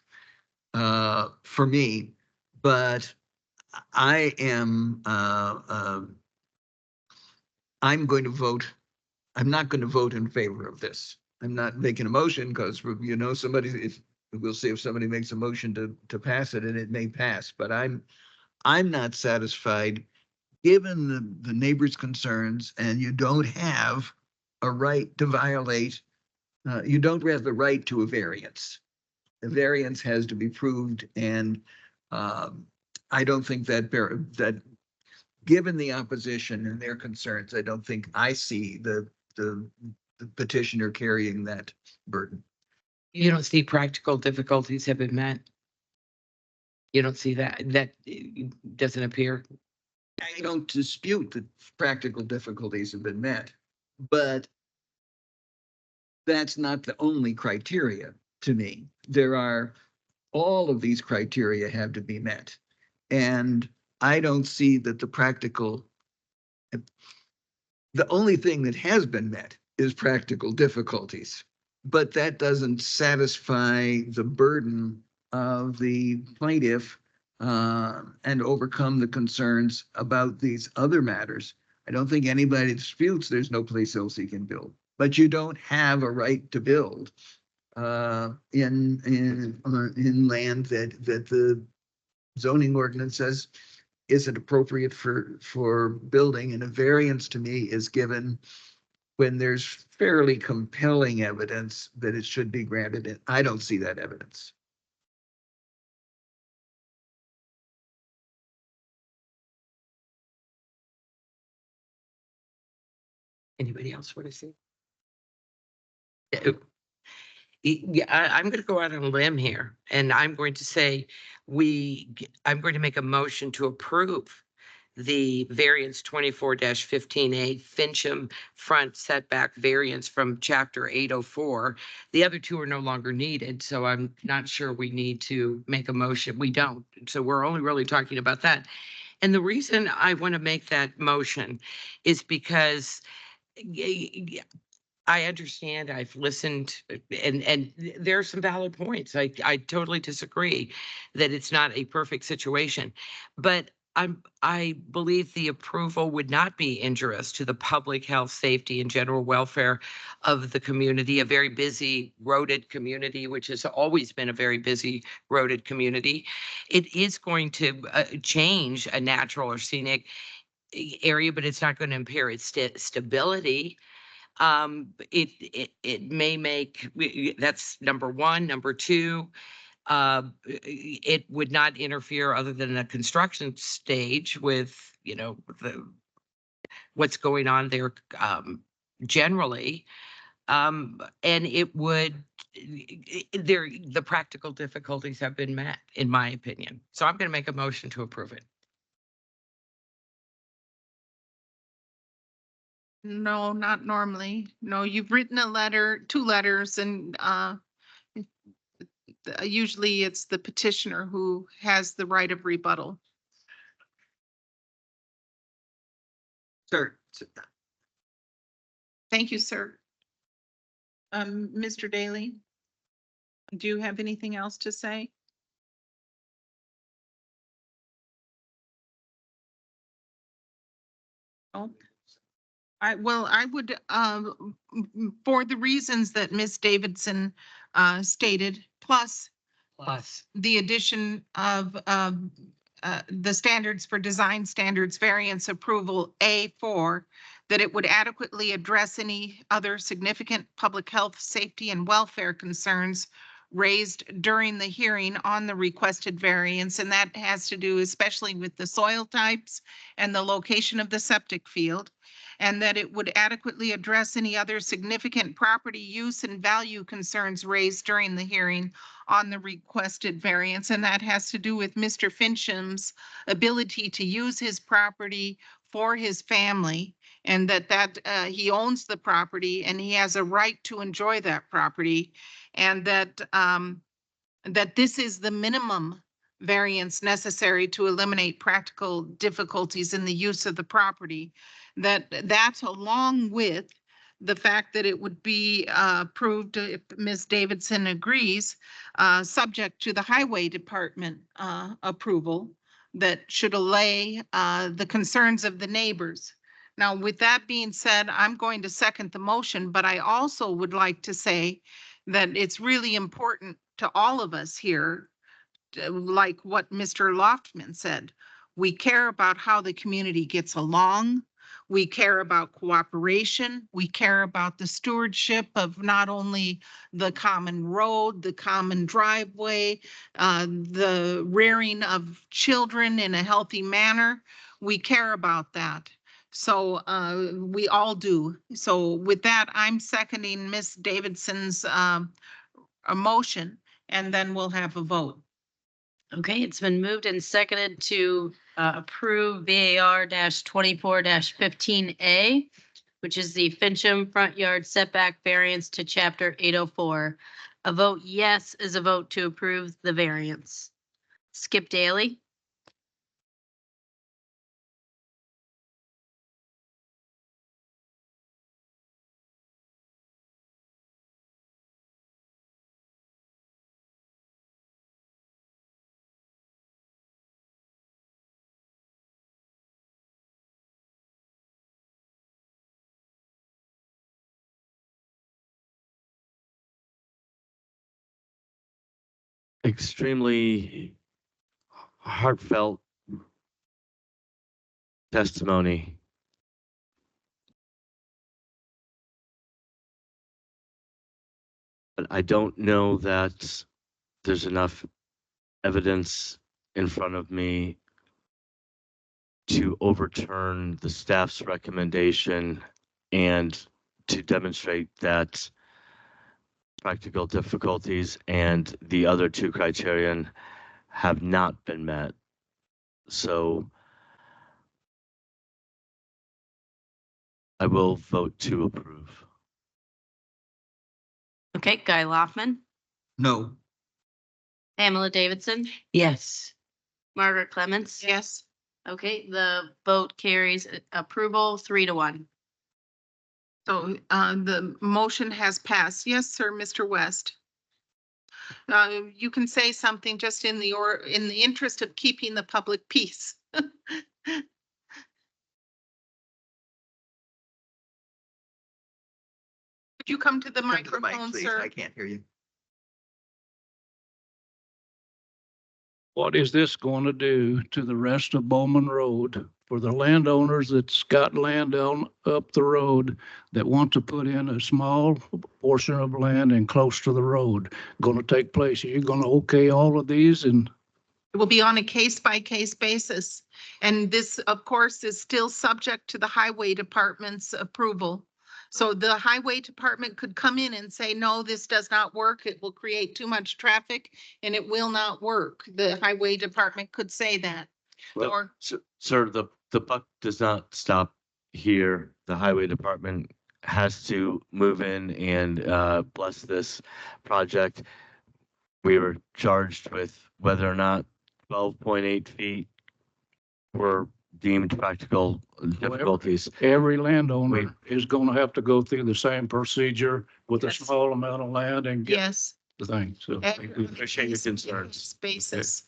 for me, but I am I'm going to vote. I'm not going to vote in favor of this. I'm not making a motion because, you know, we'll see if somebody makes a motion to pass it and it may pass, but I'm not satisfied given the neighbor's concerns, and you don't have a right to violate, you don't have the right to a variance. The variance has to be proved, and I don't think that given the opposition and their concerns, I don't think I see the petitioner carrying that burden. You don't see practical difficulties have been met? You don't see that doesn't appear? I don't dispute that practical difficulties have been met, but that's not the only criteria to me. There are, all of these criteria have to be met. And I don't see that the only thing that has been met is practical difficulties, but that doesn't satisfy the burden of the plaintiff and overcome the concerns about these other matters. I don't think anybody disputes there's no place else he can build, but you don't have a right to build in land that the zoning ordinance says isn't appropriate for building. And a variance to me is given when there's fairly compelling evidence that it should be granted. And I don't see that evidence. Anybody else want to see? Yeah, I'm going to go out on a limb here, and I'm going to say I'm going to make a motion to approve the variance 24-15A Fincham front setback variance from chapter 804. The other two are no longer needed, so I'm not sure we need to make a motion. We don't. So we're only really talking about that. And the reason I want to make that motion is because I understand, I've listened, and there are some valid points. I totally disagree that it's not a perfect situation, but I believe the approval would not be injurious to the public health, safety, and general welfare of the community, a very busy, roaded community, which has always been a very busy, roaded community. It is going to change a natural or scenic area, but it's not going to impair its stability. It may make, that's number one. Number two, it would not interfere other than a construction stage with, you know, what's going on there generally. And it would, the practical difficulties have been met, in my opinion. So I'm going to make a motion to approve it. No, not normally. No, you've written a letter, 2 letters, and usually it's the petitioner who has the right of rebuttal. Sir. Thank you, sir. Mr. Daly, do you have anything else to say? Oh. I would, for the reasons that Ms. Davidson stated, plus the addition of the standards for design standards variance approval A4, that it would adequately address any other significant public health, safety, and welfare concerns raised during the hearing on the requested variance. And that has to do especially with the soil types and the location of the septic field. And that it would adequately address any other significant property use and value concerns raised during the hearing on the requested variance. And that has to do with Mr. Fincham's ability to use his property for his family, and that he owns the property and he has a right to enjoy that property, and that that this is the minimum variance necessary to eliminate practical difficulties in the use of the property. That's along with the fact that it would be approved, if Ms. Davidson agrees, subject to the Highway Department approval that should allay the concerns of the neighbors. Now, with that being said, I'm going to second the motion, but I also would like to say that it's really important to all of us here, like what Mr. Loftman said. We care about how the community gets along. We care about cooperation. We care about the stewardship of not only the common road, the common driveway, the rearing of children in a healthy manner. We care about that. So we all do. So with that, I'm seconding Ms. Davidson's a motion, and then we'll have a vote. Okay, it's been moved and seconded to approve VAR 24-15A, which is the Fincham front yard setback variance to chapter 804. A vote yes is a vote to approve the variance. Skip Daly, Extremely heartfelt testimony. But I don't know that there's enough evidence in front of me to overturn the staff's recommendation and to demonstrate that practical difficulties and the other two criterion have not been met. So I will vote to approve. okay, Guy Loftman, No. Pamela Davidson, Yes. Margaret Clements. Yes. Okay, the vote carries approval 3-1. So the motion has passed. Yes, sir, Mr. West. You can say something just in the interest of keeping the public peace. Could you come to the Come to the mic, microphone, please. sir? I can't hear you. What is this going to do to the rest of Bowman Road for the landowners that's got land down up the road that want to put in a small portion of land and close to the road? Going to take place? Are you going to okay all of these? And It will be on a case-by-case basis. And this, of course, is still subject to the Highway Department's approval. So the Highway Department could come in and say, no, this does not work. It will create too much traffic and it will not work. The Highway Department could say that. Well, Or, Sir, the buck does not stop here. The Highway Department has to move in and bless this project. We were charged with whether or not 12.8 feet were deemed practical difficulties. every landowner is going to have to go through the same procedure with a Yes. small amount of land and get yes. the thing. So, We appreciate your concerns. Basis.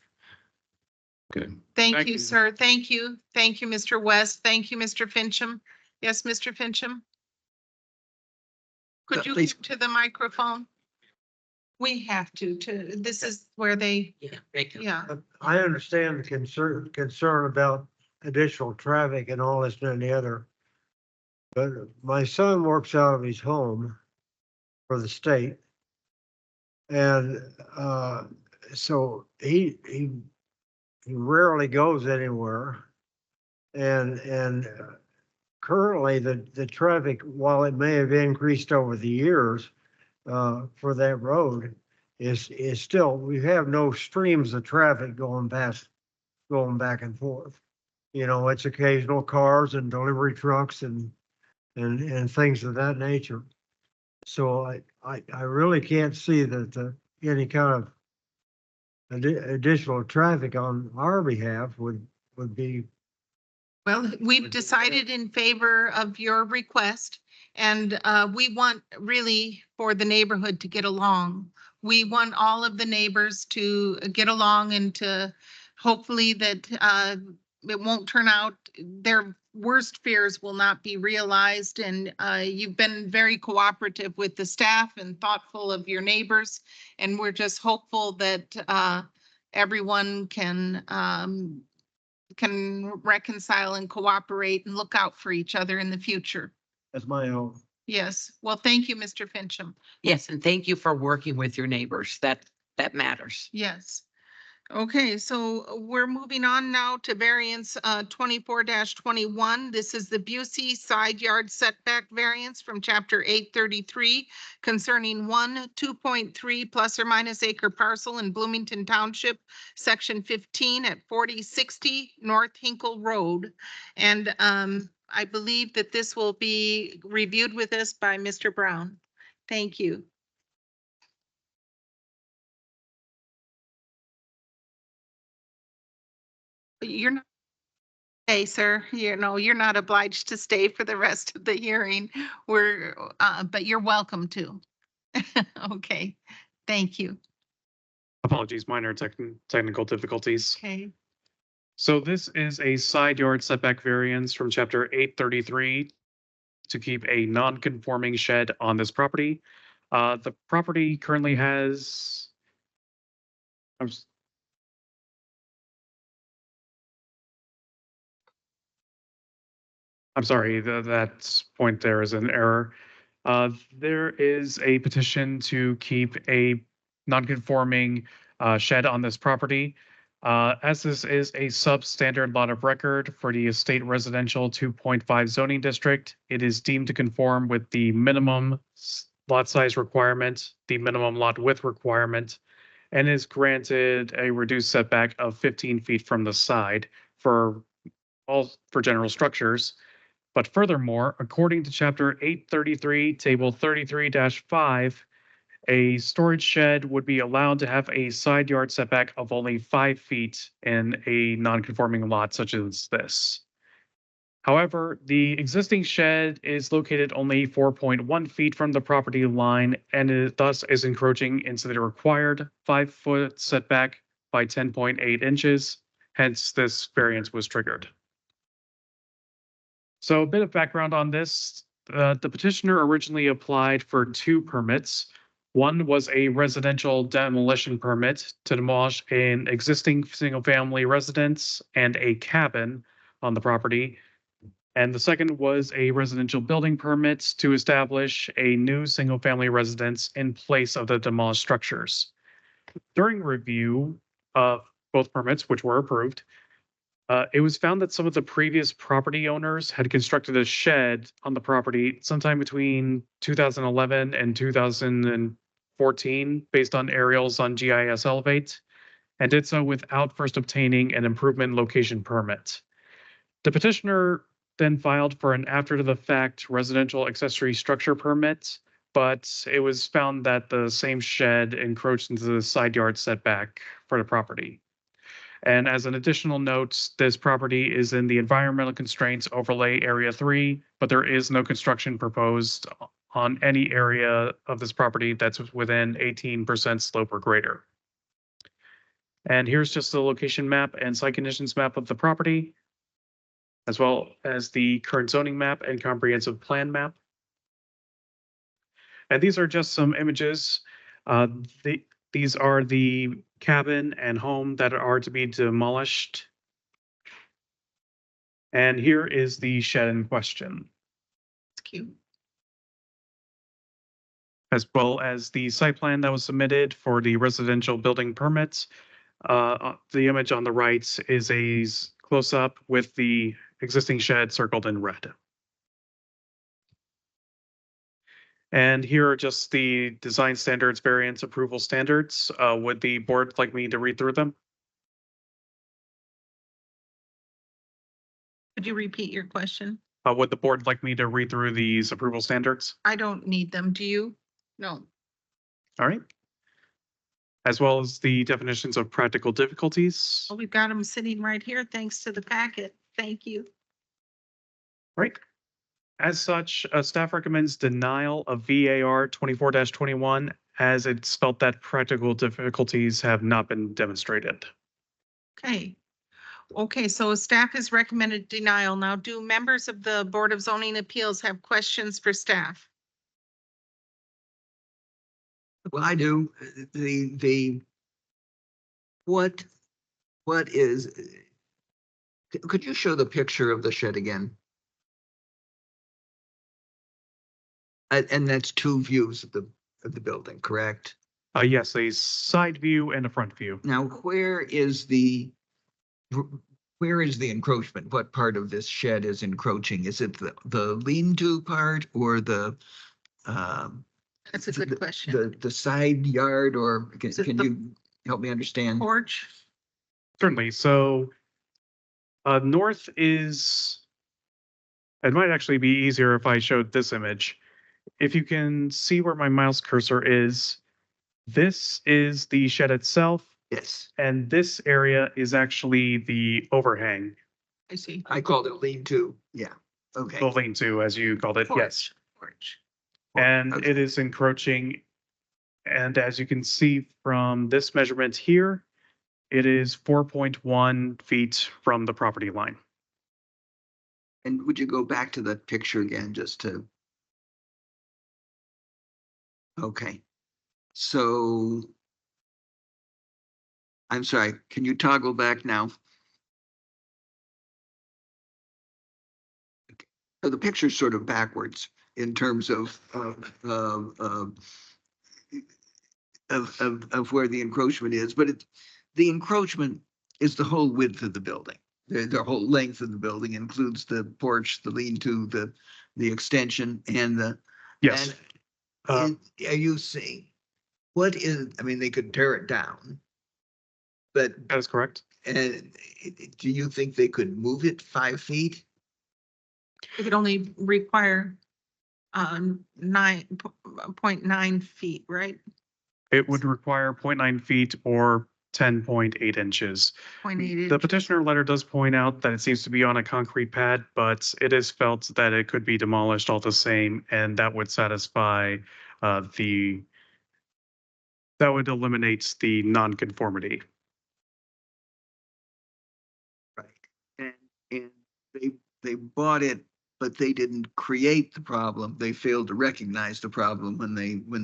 okay. Thank Thank you, you. sir. Thank you. Thank you, Mr. West. Thank you, Mr. Fincham. Yes, Mr. Fincham? Could you Please. come to the microphone? We have to, this is where they, Yeah. Thank you. yeah. I understand the concern about additional traffic and all this and the other. But my son works out of his home for the state. And so he rarely goes anywhere. And currently the traffic, while it may have increased over the years for that road, is still, we have no streams of traffic going back and forth. You know, it's occasional cars and delivery trucks and things of that nature. So I really can't see that any kind additional traffic on our behalf would be, Well, we've decided in favor of your request, and we want really for the neighborhood to get along. We want all of the neighbors to get along and to hopefully that it won't turn out, their worst fears will not be realized. And you've been very cooperative with the staff and thoughtful of your neighbors. And we're just hopeful that everyone can reconcile and cooperate and look out for each other in the future. that's my own. Yes. Well, thank you, Mr. Fincham. Yes, and thank you for working with your neighbors. That matters. Yes. Okay, so we're moving on now to variance 24-21. This is the Busey side yard setback variance from chapter 833 concerning 2.3 plus or minus acre parcel in Bloomington Township, section 15 at 4060 North Hinkle Road. And I believe that this will be reviewed with us by Mr. Brown. Thank you. You're not, hey, sir, you're not obliged to stay for the rest of the hearing. But you're welcome to. Okay, thank you. Apologies, minor technical difficulties. Okay, So this is a side yard setback variance from chapter 833 to keep a non-conforming shed on this property. The property currently has, I'm sorry, that point there is an error. There is a petition to keep a non-conforming shed on this property. As this is a substandard lot of record for the estate residential 2.5 zoning district, it is deemed to conform with the minimum lot size requirement, the minimum lot width requirement, and is granted a reduced setback of 15 feet from the side for general structures. But furthermore, according to chapter 833, table 33-5, a storage shed would be allowed to have a side yard setback of only 5 feet in a non-conforming lot such as this. However, the existing shed is located only 4.1 feet from the property line and it thus is encroaching into the required 5-foot setback by 10.8 inches. Hence, this variance was triggered. So a bit of background on this. The petitioner originally applied for 2 permits. One was a residential demolition permit to demolish an existing single-family residence and a cabin on the property. And the second was a residential building permit to establish a new single-family residence in place of the demolished structures. During review of both permits, which were approved, it was found that some of the previous property owners had constructed a shed on the property sometime between 2011 and 2014 based on aerials on GIS Elevate, and did so without first obtaining an improvement location permit. The petitioner then filed for an after-the-fact residential accessory structure permit, but it was found that the same shed encroached into the side yard setback for the property. And as an additional note, this property is in the environmental constraints overlay area 3, but there is no construction proposed on any area of this property that's within 18% slope or greater. And here's just the location map and site conditions map of the property, as well as the current zoning map and comprehensive plan map. And these are just some images. These are the cabin and home that are to be demolished. And here is the shed in question. it's cute. As well as the site plan that was submitted for the residential building permits. The image on the right is a close-up with the existing shed circled in red. And here are just the design standards variance approval standards. Would the board like me to read through them? Could you repeat your question? Would the board like me to read through these approval standards? I don't need them. Do you? No. All right. as well as the definitions of practical difficulties. We've got them sitting right here, thanks to the packet. Thank you. Right. As such, staff recommends denial of VAR 24-21 as it's felt that practical difficulties have not been demonstrated. Okay. Okay, so staff has recommended denial. Now, do members of the Board of Zoning Appeals have questions for staff? Well, I do. What is, could you show the picture of the shed again? And that's two views of the building, correct? Yes, a side view and a front view. Now, where is the encroachment? What part of this shed is encroaching? Is it the lean-to part or the That's a good question. the side yard, or Is it can the you help me understand? Porch? Certainly. So north is, it might actually be easier if I showed this image. If you can see where my mouse cursor is, this is the shed itself, Yes, and this area is actually the overhang, I see. I called it lean-to. Yeah, okay. the lean-to, as you called it. Yes. Porch. And Okay. it is encroaching. And as you can see from this measurement here, it is 4.1 feet from the property line. And would you go back to the picture again, just to? Okay, so. I'm sorry, can you toggle back now? Okay. So the picture's sort of backwards in terms of where the encroachment is, but the encroachment is the whole width of the building. The whole length of the building includes the porch, the lean-to, the extension, and the. Yes. And are you saying, what is, I mean, they could tear it down, but That is correct. do you think they could move it 5 feet? It could only require 9.9 feet, right? It would require 0.9 feet or 10.8 inches. 0.8 The inch. petitioner letter does point out that it seems to be on a concrete pad, but it is felt that it could be demolished all the same, and that would satisfy that would eliminate the nonconformity. Right. And they bought it, but they didn't create the problem. They failed to recognize the problem when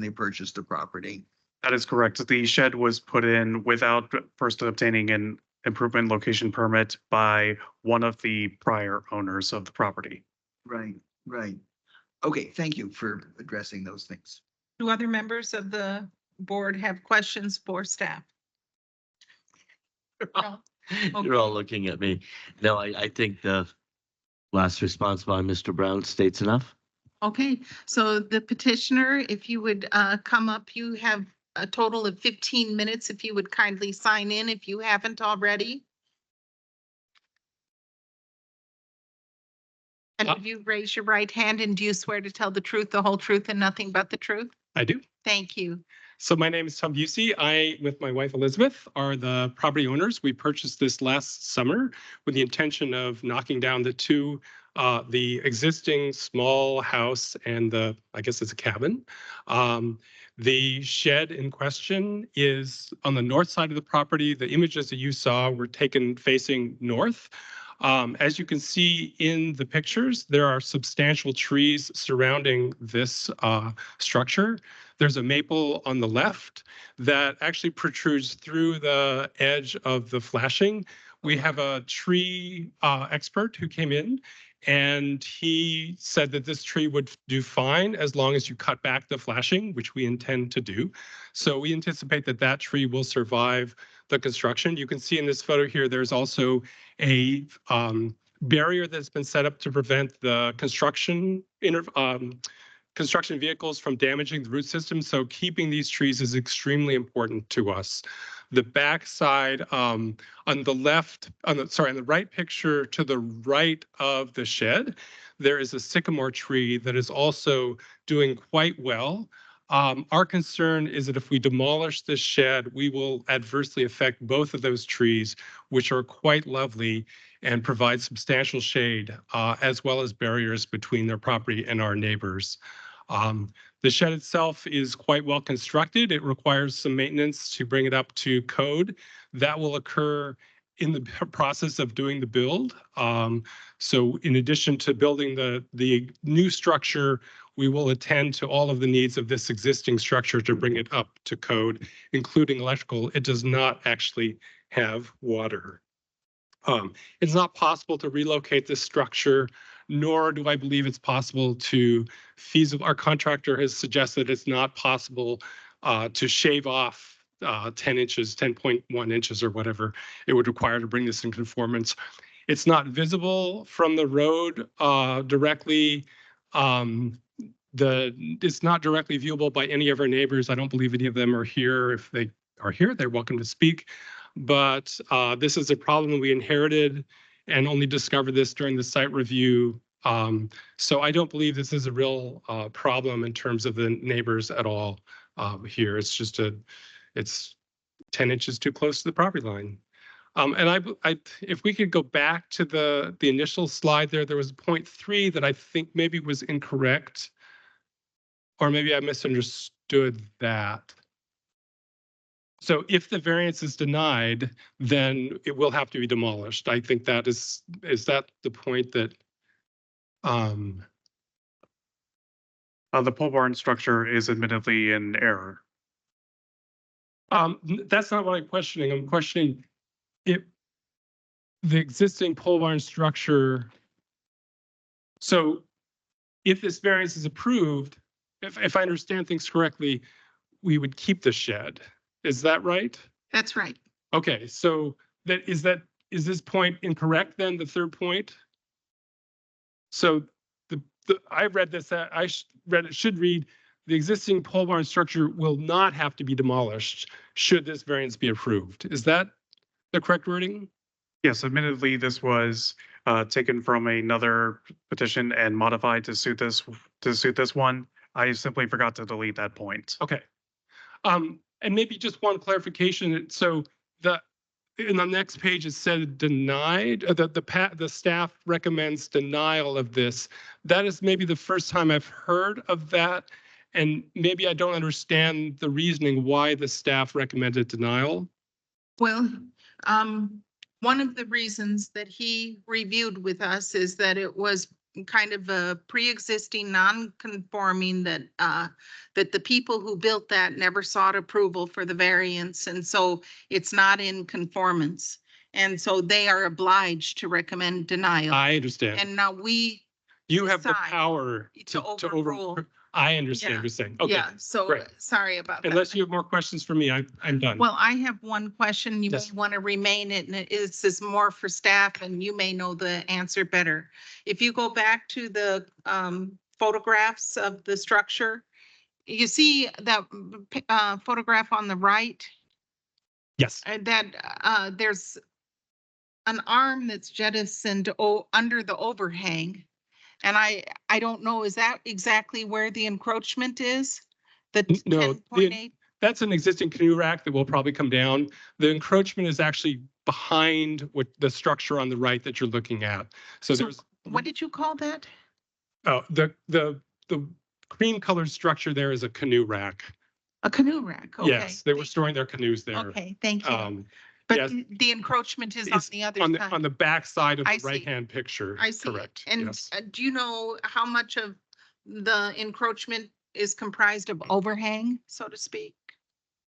they purchased the property. That is correct. The shed was put in without first obtaining an improvement location permit by one of the prior owners of the property. Right, right. Okay, thank you for addressing those things. Do other members of the board have questions for staff? No? You're all looking at me. No, I think the last response by Mr. Brown states enough. Okay, so the petitioner, if you would come up, you have a total of 15 minutes. If you would kindly sign in if you haven't already. And if you raise your right hand, and do you swear to tell the truth, the whole truth, and nothing but the truth? I do. Thank you. So my name is Tom Busey. I, with my wife Elizabeth, are the property owners. We purchased this last summer with the intention of knocking down the existing small house and I guess it's a cabin. The shed in question is on the north side of the property. The images that you saw were taken facing north. As you can see in the pictures, there are substantial trees surrounding this structure. There's a maple on the left that actually protrudes through the edge of the flashing. We have a tree expert who came in, and he said that this tree would do fine as long as you cut back the flashing, which we intend to do. So we anticipate that that tree will survive the construction. You can see in this photo here, there's also a barrier that's been set up to prevent the construction vehicles from damaging the root system. So keeping these trees is extremely important to us. The back side on the left, on the right picture to the right of the shed, there is a sycamore tree that is also doing quite well. Our concern is that if we demolish this shed, we will adversely affect both of those trees, which are quite lovely and provide substantial shade, as well as barriers between their property and our neighbors. The shed itself is quite well constructed. It requires some maintenance to bring it up to code. That will occur in the process of doing the build. So in addition to building the new structure, we will attend to all of the needs of this existing structure to bring it up to code, including electrical. It does not actually have water. It's not possible to relocate this structure, nor do I believe it's possible to feasible. Our contractor has suggested it's not possible to shave off 10 inches, 10.1 inches or whatever it would require to bring this in conformance. It's not visible from the road directly. It's not directly viewable by any of our neighbors. I don't believe any of them are here. If they are here, they're welcome to speak. But this is a problem we inherited and only discovered this during the site review. So I don't believe this is a real problem in terms of the neighbors at all here. It's just it's 10 inches too close to the property line. And if we could go back to the initial slide there was 0.3 that I think maybe was incorrect, or maybe I misunderstood that. So if the variance is denied, then it will have to be demolished. I think that is that the point that The pole barn structure is admittedly in error. That's not what I'm questioning. I'm questioning if the existing pole barn structure. So if this variance is approved, if I understand things correctly, we would keep the shed. Is that right? That's right. Okay, so is this point incorrect then, the third point? So I read this, it should read, the existing pole barn structure will not have to be demolished should this variance be approved. Is that the correct wording? Yes, admittedly, this was taken from another petition and modified to suit this one. I simply forgot to delete that point. Okay. And maybe just one clarification. So in the next page it said denied, the staff recommends denial of this. That is maybe the first time I've heard of that. And maybe I don't understand the reasoning why the staff recommended denial. Well, one of the reasons that he reviewed with us is that it was kind of a pre-existing non-conforming that the people who built that never sought approval for the variance, and so it's not in conformance. And so they are obliged to recommend denial. I understand. And now you have the decide power to overrule. I understand Yeah. what you're saying. Okay. Yeah, so great. sorry about that. Unless you have more questions for me, I'm done. Well, I have one question. You may Yes. want to remain it, and this is more for staff, and you may know the answer better. If you go back to the photographs of the structure, you see that photograph on the right? Yes. That there's an arm that's jettisoned under the overhang. And I don't know, is that exactly where the encroachment is? The No, 10.8? that's an existing canoe rack that will probably come down. The encroachment is actually behind the structure on the right that you're looking at. So there's, What did you call that? oh, the cream colored structure there is a canoe rack. A canoe rack, okay. Yes, they were storing their canoes there. Okay, thank you. yes. But the encroachment is on It's the other on side. the back side of I the see. right-hand picture. I see. Correct. And Yes. do you know how much of the encroachment is comprised of overhang, so to speak?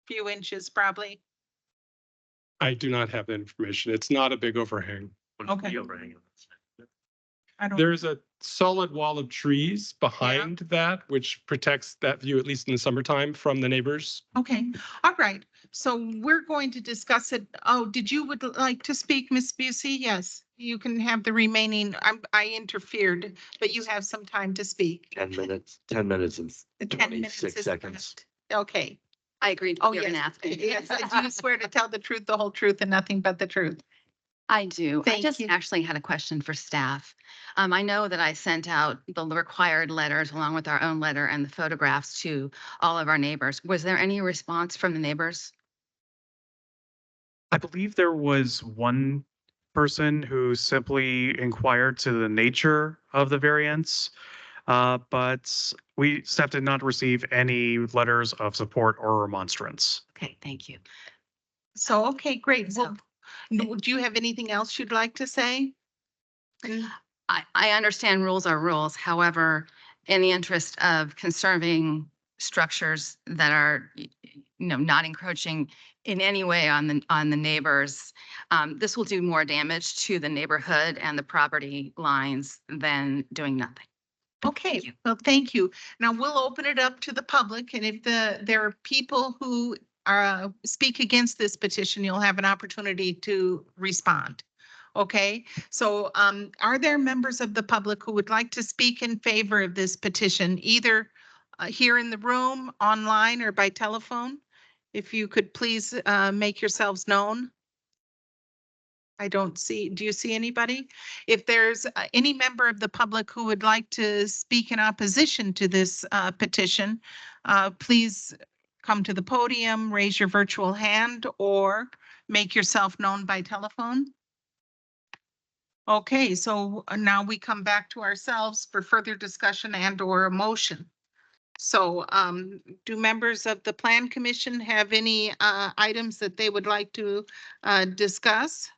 Few inches, probably. I do not have that information. It's not a big overhang. Okay. The overhang. I don't. There's a solid wall of trees behind that, which protects that view, at least in the summertime, from the neighbors. Okay, all right. So we're going to discuss it. Oh, would like to speak, Ms. Busey? Yes, you can have the remaining, I interfered, but you have some time to speak. 10 minutes, 10 minutes and The 10 minutes 26 is seconds. left. Okay. I agreed. Oh, You're yes. gonna ask me. Yes, do you swear to tell the truth, the whole truth, and nothing but the truth? I do. I Thank just you. actually had a question for staff. I know that I sent out the required letters along with our own letter and the photographs to all of our neighbors. Was there any response from the neighbors? I believe there was one person who simply inquired to the nature of the variance, but staff did not receive any letters of support or remonstrance. Okay, thank you. So, okay, great. So- Well, do you have anything else you'd like to say? I understand rules are rules. However, in the interest of conserving structures that are, not encroaching in any way on the neighbors, this will do more damage to the neighborhood and the property lines than doing nothing. Okay, well, thank you. Now we'll open it up to the public, and if there are people who speak against this petition, you'll have an opportunity to respond. Okay, so are there members of the public who would like to speak in favor of this petition, either here in the room, online, or by telephone? If you could please make yourselves known. I don't see, do you see anybody? If there's any member of the public who would like to speak in opposition to this petition, please come to the podium, raise your virtual hand, or make yourself known by telephone. Okay, so now we come back to ourselves for further discussion and or a motion. So do members of the Plan Commission have any items that they would like to discuss?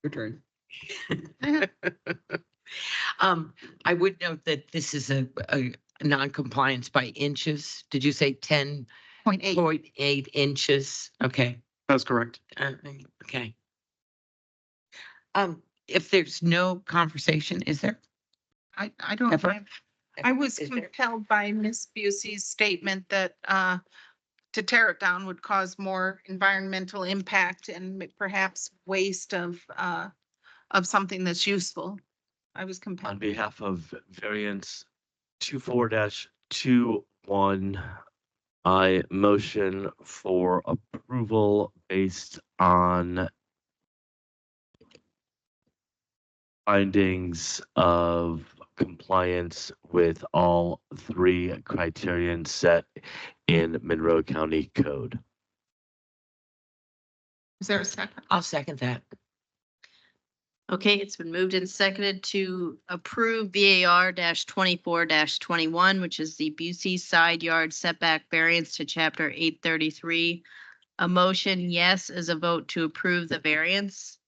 Your turn. I would note that this is a non-compliance by inches. Did you say 10.8 inches? Okay. That's correct. Okay. If there's no conversation, is there? I don't, Ever? I was Is there? compelled by Ms. Busey's statement that to tear it down would cause more environmental impact and perhaps waste of something that's useful. I was On compelled. behalf of variance 24-21, I motion for approval based on findings of compliance with all three criterion set in Monroe County Code. Is there a second? I'll second that. Okay, it's been moved and seconded to approve VAR 24-21, which is the Busey side yard setback variance to chapter 833. A motion, yes, is a vote to approve the variance.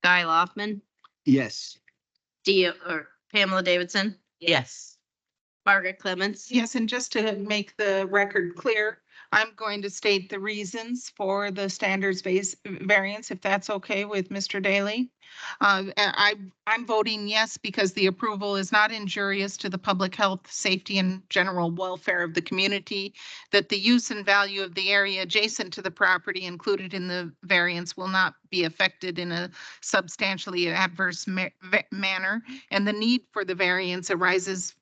Guy Loftman, Yes. Pamela Davidson, Yes. Margaret Clements. Yes, and just to make the record clear, I'm going to state the reasons for the standards base variance, if that's okay with Mr. Daly. I'm voting yes because the approval is not injurious to the public health, safety, and general welfare of the community, that the use and value of the area adjacent to the property included in the variance will not be affected in a substantially adverse manner, and the need for the variance arises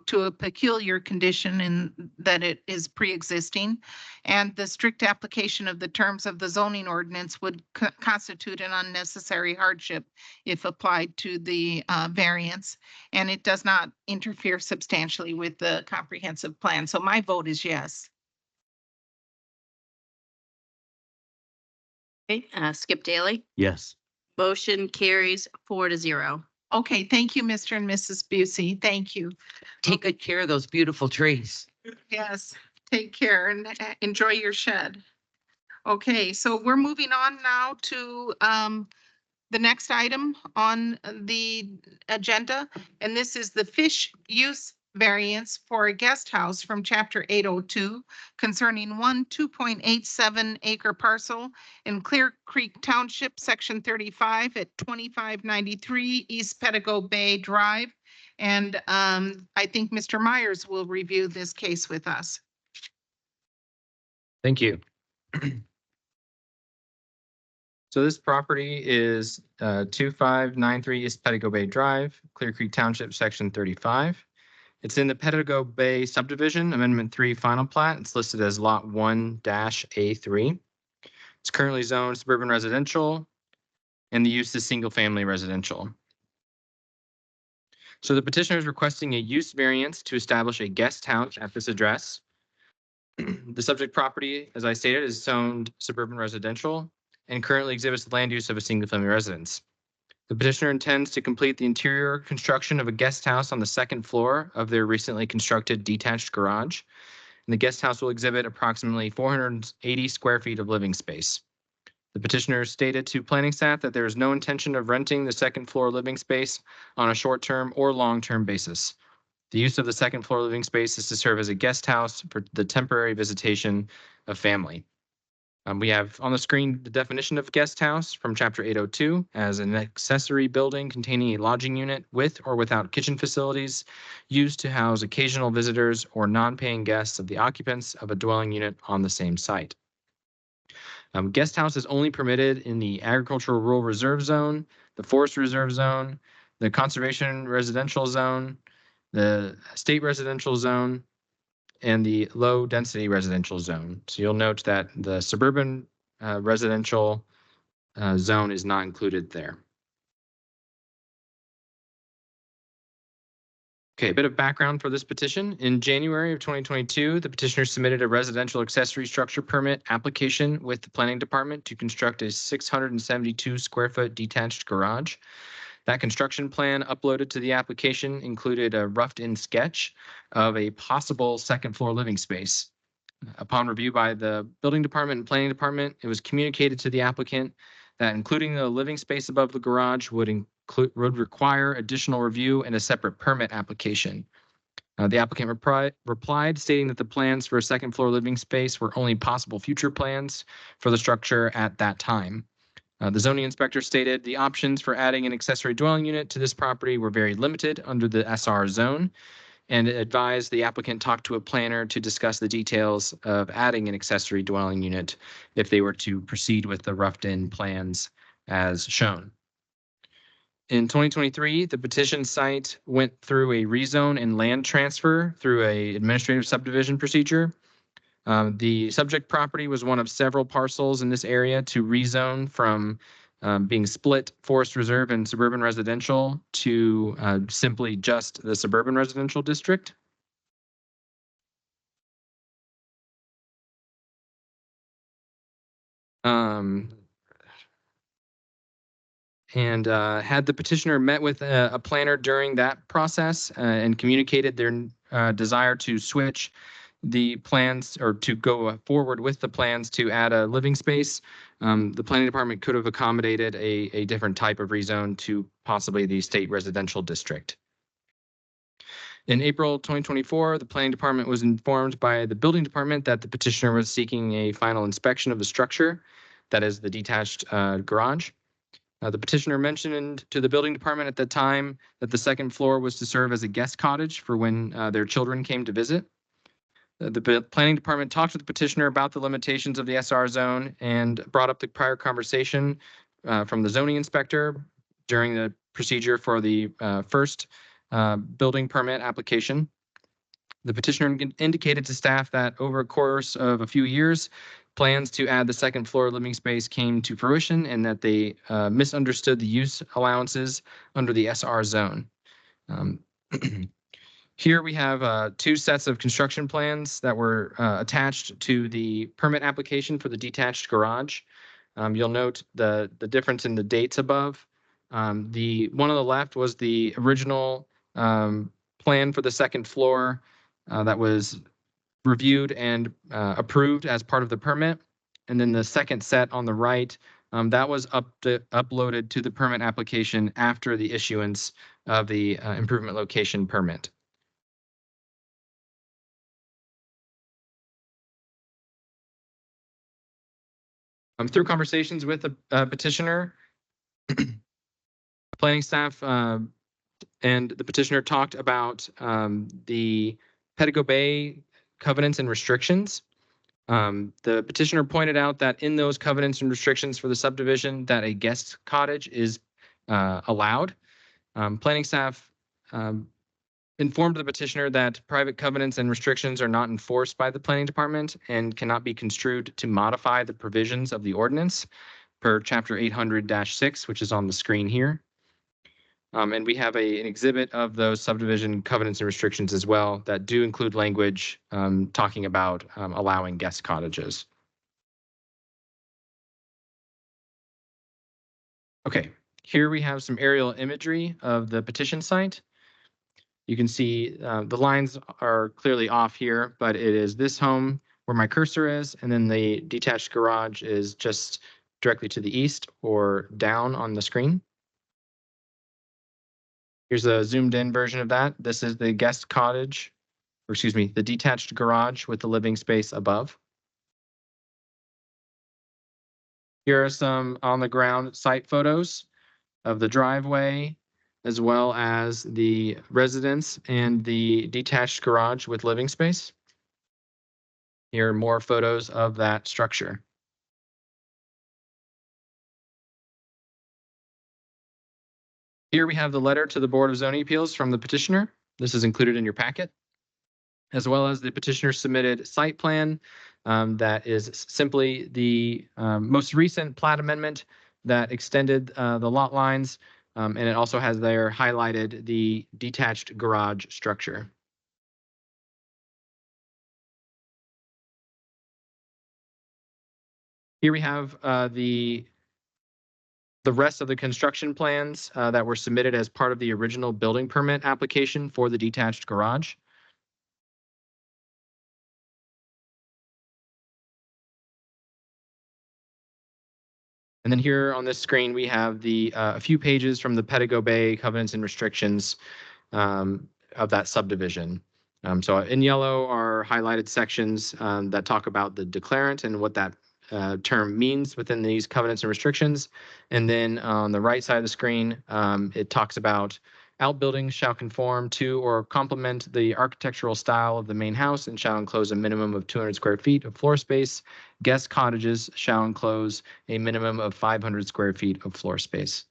to a peculiar condition in that it is pre-existing, and the strict application of the terms of the zoning ordinance would constitute an unnecessary hardship if applied to the variance, and it does not interfere substantially with the comprehensive plan. So my vote is yes. Okay, Skip Daly. Yes. Motion carries 4-0. Okay, thank you, Mr. and Mrs. Busey. Thank you. Take good care of those beautiful trees. Yes, take care and enjoy your shed. Okay, so we're moving on now to the next item on the agenda, and this is the fish use variance for a guest house from chapter 802 concerning 2.87 acre parcel in Clear Creek Township, section 35 at 2593 East Pedigo Bay Drive. And I think Mr. Myers will review this case with us. Thank you. So this property is 2593 East Pedigo Bay Drive, Clear Creek Township, section 35. It's in the Pedigo Bay subdivision, Amendment 3 final plat. It's listed as Lot 1-A3. It's currently zoned suburban residential, and the use is single-family residential. So the petitioner is requesting a use variance to establish a guest house at this address. The subject property, as I stated, is zoned suburban residential and currently exhibits the land use of a single-family residence. The petitioner intends to complete the interior construction of a guest house on the second floor of their recently constructed detached garage. And the guest house will exhibit approximately 480 square feet of living space. The petitioner stated to planning staff that there is no intention of renting the second floor living space on a short-term or long-term basis. The use of the second floor living space is to serve as a guest house for the temporary visitation of family. We have on the screen the definition of guest house from Chapter 802 as an accessory building containing a lodging unit with or without kitchen facilities used to house occasional visitors or non-paying guests of the occupants of a dwelling unit on the same site. Guest house is only permitted in the agricultural rural reserve zone, the forest reserve zone, the conservation residential zone, the state residential zone, and the low density residential zone. So you'll note that the suburban residential zone is not included there. Okay, a bit of background for this petition. In January of 2022, the petitioner submitted a residential accessory structure permit application with the planning department to construct a 672 square foot detached garage. That construction plan uploaded to the application included a roughed-in sketch of a possible second floor living space. Upon review by the building department and planning department, it was communicated to the applicant that including the living space above the garage would require additional review and a separate permit application. The applicant replied stating that the plans for a second floor living space were only possible future plans for the structure at that time. The zoning inspector stated the options for adding an accessory dwelling unit to this property were very limited under the SR zone, and advised the applicant talk to a planner to discuss the details of adding an accessory dwelling unit if they were to proceed with the roughed-in plans as shown. In 2023, the petition site went through a rezone and land transfer through an administrative subdivision procedure. The subject property was one of several parcels in this area to rezone from being split forest reserve and suburban residential to simply just the suburban residential district. Had the petitioner met with a planner during that process and communicated their desire to switch the plans or to go forward with the plans to add a living space, the planning department could have accommodated a different type of rezone to possibly the state residential district. In April 2024, the planning department was informed by the building department that the petitioner was seeking a final inspection of the structure, that is the detached garage. The petitioner mentioned to the building department at the time that the second floor was to serve as a guest cottage for when their children came to visit. The planning department talked to the petitioner about the limitations of the SR zone and brought up the prior conversation from the zoning inspector during the procedure for the first building permit application. The petitioner indicated to staff that over a course of a few years, plans to add the second floor living space came to fruition and that they misunderstood the use allowances under the SR zone. Here we have two sets of construction plans that were attached to the permit application for the detached garage. You'll note the difference in the dates above. The one on the left was the original plan for the second floor that was reviewed and approved as part of the permit. And then the second set on the right, that was uploaded to the permit application after the issuance of the improvement location permit. Through conversations with the petitioner, planning staff and the petitioner talked about the Pedigo Bay covenants and restrictions. The petitioner pointed out that in those covenants and restrictions for the subdivision that a guest cottage is allowed. Planning staff informed the petitioner that private covenants and restrictions are not enforced by the planning department and cannot be construed to modify the provisions of the ordinance per chapter 800-6, which is on the screen here. And we have an exhibit of those subdivision covenants and restrictions as well that do include language talking about allowing guest cottages. Okay, here we have some aerial imagery of the petition site. You can see the lines are clearly off here, but it is this home where my cursor is, and then the detached garage is just directly to the east or down on the screen. Here's a zoomed in version of that. This is the guest cottage, or excuse me, the detached garage with the living space above. Here are some on the ground site photos of the driveway, as well as the residence and the detached garage with living space. Here are more photos of that structure. Here we have the letter to the Board of Zoning Appeals from the petitioner. This is included in your packet, as well as the petitioner submitted site plan that is simply the most recent plat amendment that extended the lot lines, and it also has there highlighted the detached garage structure. Here we have the rest of the construction plans that were submitted as part of the original building permit application for the detached garage. And then here on this screen, we have the a few pages from the Pedigo Bay covenants and restrictions of that subdivision. So in yellow are highlighted sections that talk about the declarant and what that term means within these covenants and restrictions. And then on the right side of the screen, it talks about outbuildings shall conform to or complement the architectural style of the main house and shall enclose a minimum of 200 square feet of floor space. Guest cottages shall enclose a minimum of 500 square feet of floor space.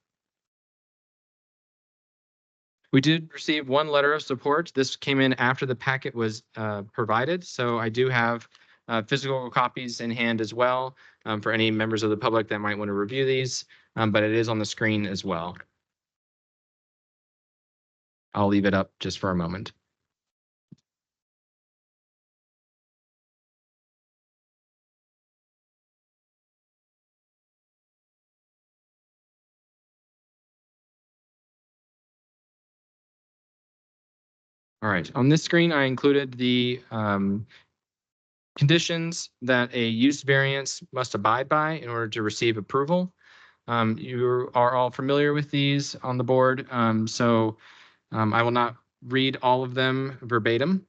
We did receive one letter of support. This came in after the packet was provided, so I do have physical copies in hand as well for any members of the public that might want to review these, but it is on the screen as well. I'll leave it up just for a moment. All right, on this screen, I included the conditions that a use variance must abide by in order to receive approval. You are all familiar with these on the board, so I will not read all of them verbatim.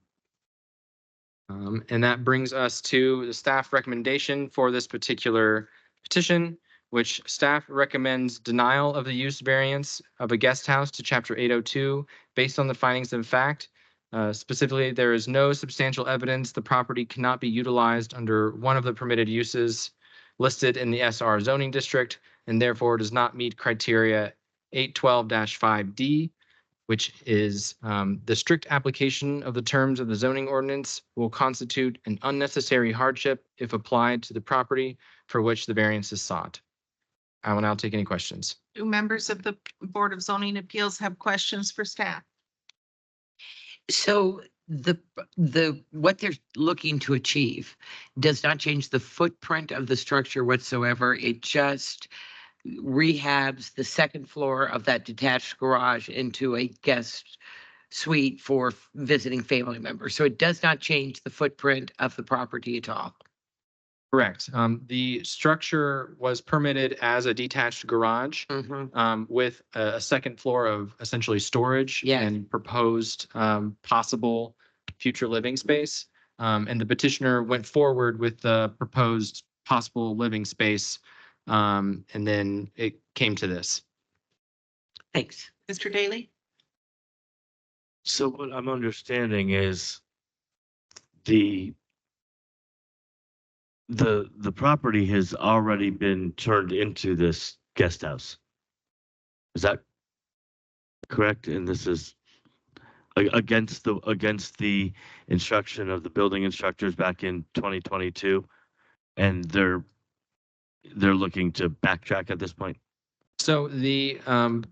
And that brings us to the staff recommendation for this particular petition, which staff recommends denial of the use variance of a guest house to Chapter 802 based on the findings of fact. Specifically, there is no substantial evidence the property cannot be utilized under one of the permitted uses listed in the SR zoning district and therefore does not meet criteria 812-5D, which is the strict application of the terms of the zoning ordinance will constitute an unnecessary hardship if applied to the property for which the variance is sought. I will now take any questions. Do members of the Board of Zoning Appeals have questions for staff? So the what they're looking to achieve does not change the footprint of the structure whatsoever. It just rehabs the second floor of that detached garage into a guest suite for visiting family members. So it does not change the footprint of the property at all. Correct. The structure was permitted as a detached garage with a second floor of essentially storage and proposed possible future living space. And the petitioner went forward with the proposed possible living space. And then it came to this. Thanks. Mr. Daly? So what I'm understanding is the property has already been turned into this guest house. Is that correct? And this is, against the instruction of the building instructors back in 2022, and they're looking to backtrack at this point? So the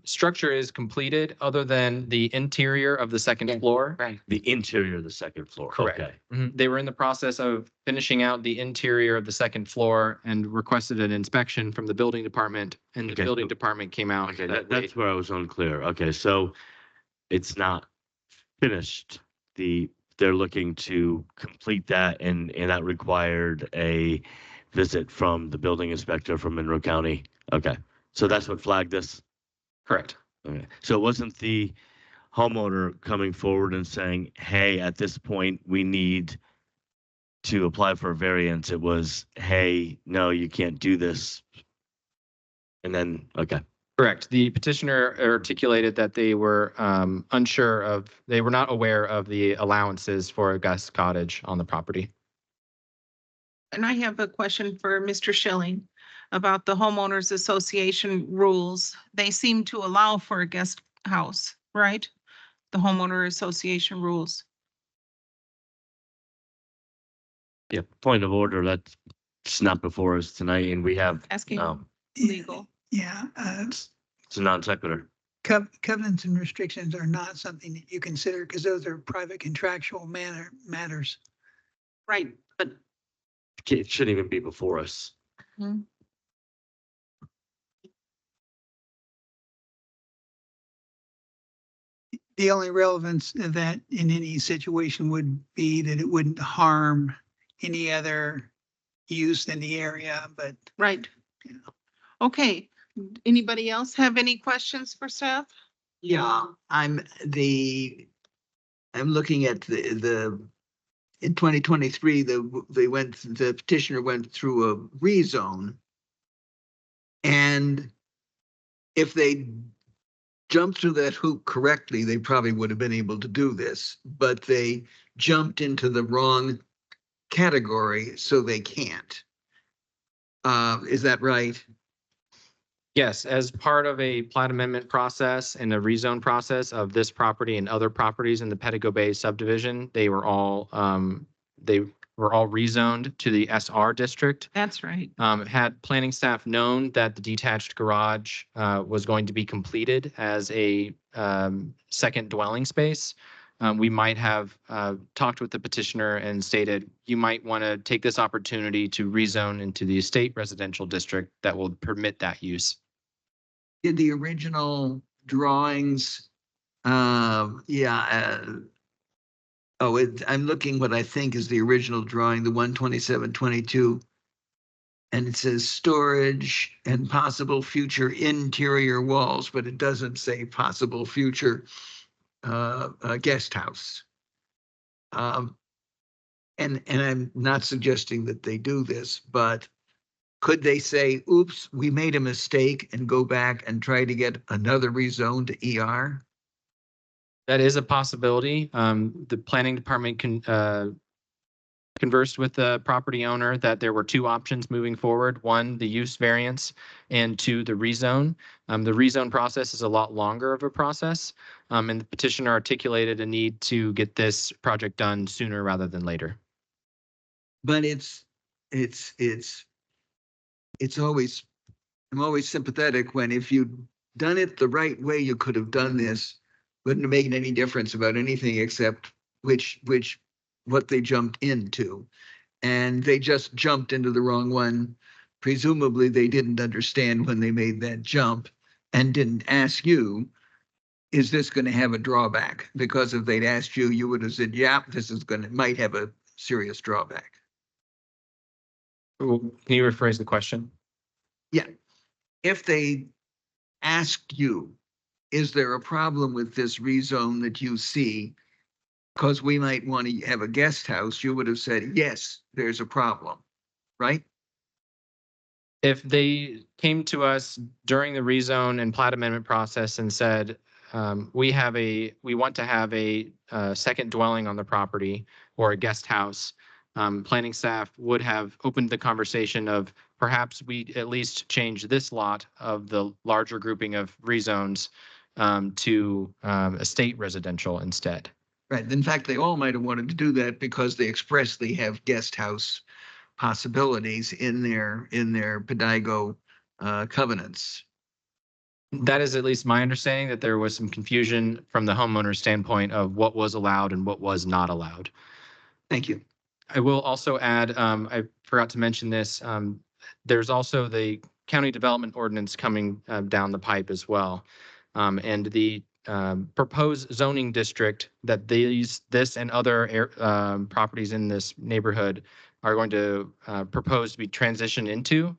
structure is completed other than the interior of the second floor. Right. The interior of the second floor. Correct. Okay. They were in the process of finishing out the interior of the second floor and requested an inspection from the building department, and the Okay. building department came out. Okay, that that's where I was unclear. Okay, so it's not finished. They're looking to complete that, and that required a visit from the building inspector from Monroe County. Okay, so that's what flagged this. Correct. Okay, so it wasn't the homeowner coming forward and saying, "Hey, at this point, we need to apply for a variance." It was, "Hey, no, you can't do this." And then, okay. Correct. The petitioner articulated that they were they were not aware of the allowances for a guest cottage on the property. And I have a question for Mr. Schilling about the homeowners association rules. They seem to allow for a guest house, right? The homeowner association rules. Yeah, point of order, that's not before us tonight, and we have, Asking um, legal. Yeah, it's a non sequitur. covenants and restrictions are not something that you consider because those are private contractual matters. Right, but It shouldn't even be before us. The only relevance of that in any situation would be that it wouldn't harm any other use in the area, but right. Okay, anybody else have any questions for staff? Yeah, I'm looking at in 2023, the petitioner went through a rezone. And if they jumped through that hoop correctly, they probably would have been able to do this, but they jumped into the wrong category, so they can't. Is that right? Yes, as part of a plat amendment process and a rezone process of this property and other properties in the Pettigo Bay subdivision, they were all rezoned to the SR district. That's right. Had planning staff known that the detached garage was going to be completed as a second dwelling space, we might have talked with the petitioner and stated, you might want to take this opportunity to rezone into the estate residential district that will permit that use. Did the original drawings, I'm looking what I think is the original drawing, the 12722. And it says storage and possible future interior walls, but it doesn't say possible future guest house. And I'm not suggesting that they do this, but could they say, oops, we made a mistake and go back and try to get another rezone to ER? That is a possibility. The planning department conversed with the property owner that there were two options moving forward. One, the use variance, and two, the rezone. The rezone process is a lot longer of a process, and the petitioner articulated a need to get this project done sooner rather than later. But I'm always sympathetic when if you'd done it the right way, you could have done this. Wouldn't have made any difference about anything except what they jumped into. And they just jumped into the wrong one. Presumably they didn't understand when they made that jump and didn't ask you, is this going to have a drawback? Because if they'd asked you, you would have said, yeah, might have a serious drawback. Can you rephrase the question? Yeah. If they asked you, is there a problem with this rezone that you see? Because we might want to have a guest house, you would have said, yes, there's a problem, right? If they came to us during the rezone and plat amendment process and said, we want to have a second dwelling on the property or a guest house, planning staff would have opened the conversation of perhaps we at least change this lot of the larger grouping of rezones to estate residential instead. Right. In fact, they all might have wanted to do that because they expressly have guest house possibilities in their Padago covenants. That is at least my understanding, that there was some confusion from the homeowner's standpoint of what was allowed and what was not allowed. Thank you. I will also add, I forgot to mention this, there's also the county development ordinance coming down the pipe as well. And the proposed zoning district that this and other properties in this neighborhood are going to propose to be transitioned into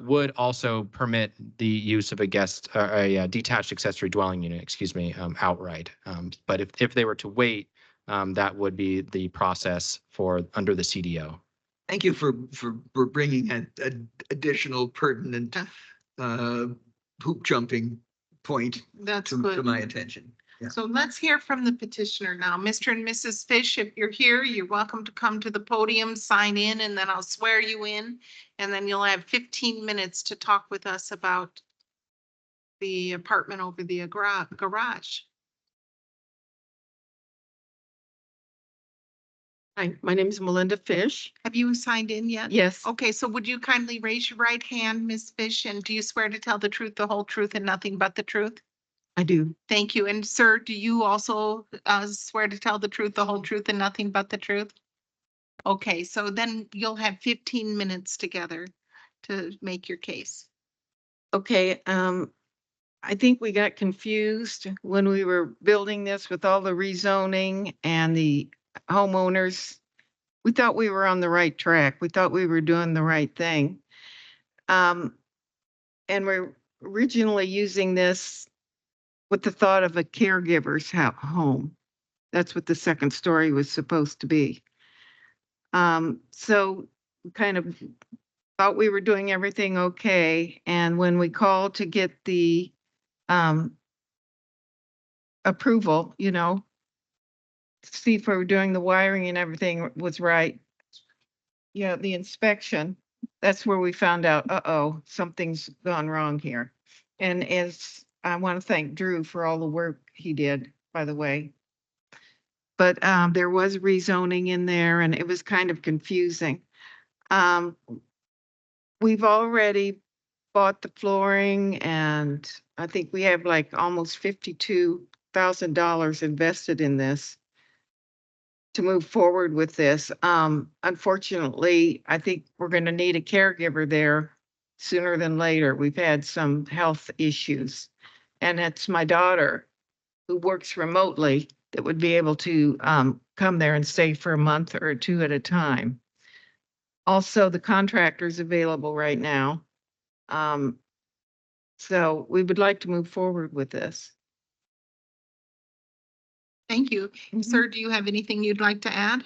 would also permit the use of a detached accessory dwelling unit, excuse me, outright. But if they were to wait, that would be the process for under the CDO. Thank you for bringing an additional pertinent hoop jumping point That's to good. my attention. Yeah. So let's hear from the petitioner now. Mr. and Mrs. Fish, if you're here, you're welcome to come to the podium, sign in, and then I'll swear you in. And then you'll have 15 minutes to talk with us about the apartment over the garage. Hi, my name is Melinda Fish. Have you signed in yet? Yes, Okay, so would you kindly raise your right hand, Ms. Fish, and do you swear to tell the truth, the whole truth, and nothing but the truth? I do. Thank you. And sir, do you also swear to tell the truth, the whole truth, and nothing but the truth? Okay, so then you'll have 15 minutes together to make your case. Okay, I think we got confused when we were building this with all the rezoning and the homeowners. We thought we were on the right track. We thought we were doing the right thing. And we're originally using this with the thought of a caregiver's home. That's what the second story was supposed to be. So we kind of thought we were doing everything okay. And when we called to get the approval, see if we were doing the wiring and everything was right. The inspection, that's where we found out, something's gone wrong here. And I want to thank Drew for all the work he did, by the way. But there was rezoning in there and it was kind of confusing. We've already bought the flooring and I think we have like almost $52,000 invested in this to move forward with this. Unfortunately, I think we're going to need a caregiver there sooner than later. We've had some health issues. And it's my daughter who works remotely that would be able to come there and stay for a month or two at a time. Also, the contractor's available right now. So we would like to move forward with this. Thank you. Sir, do you have anything you'd like to add?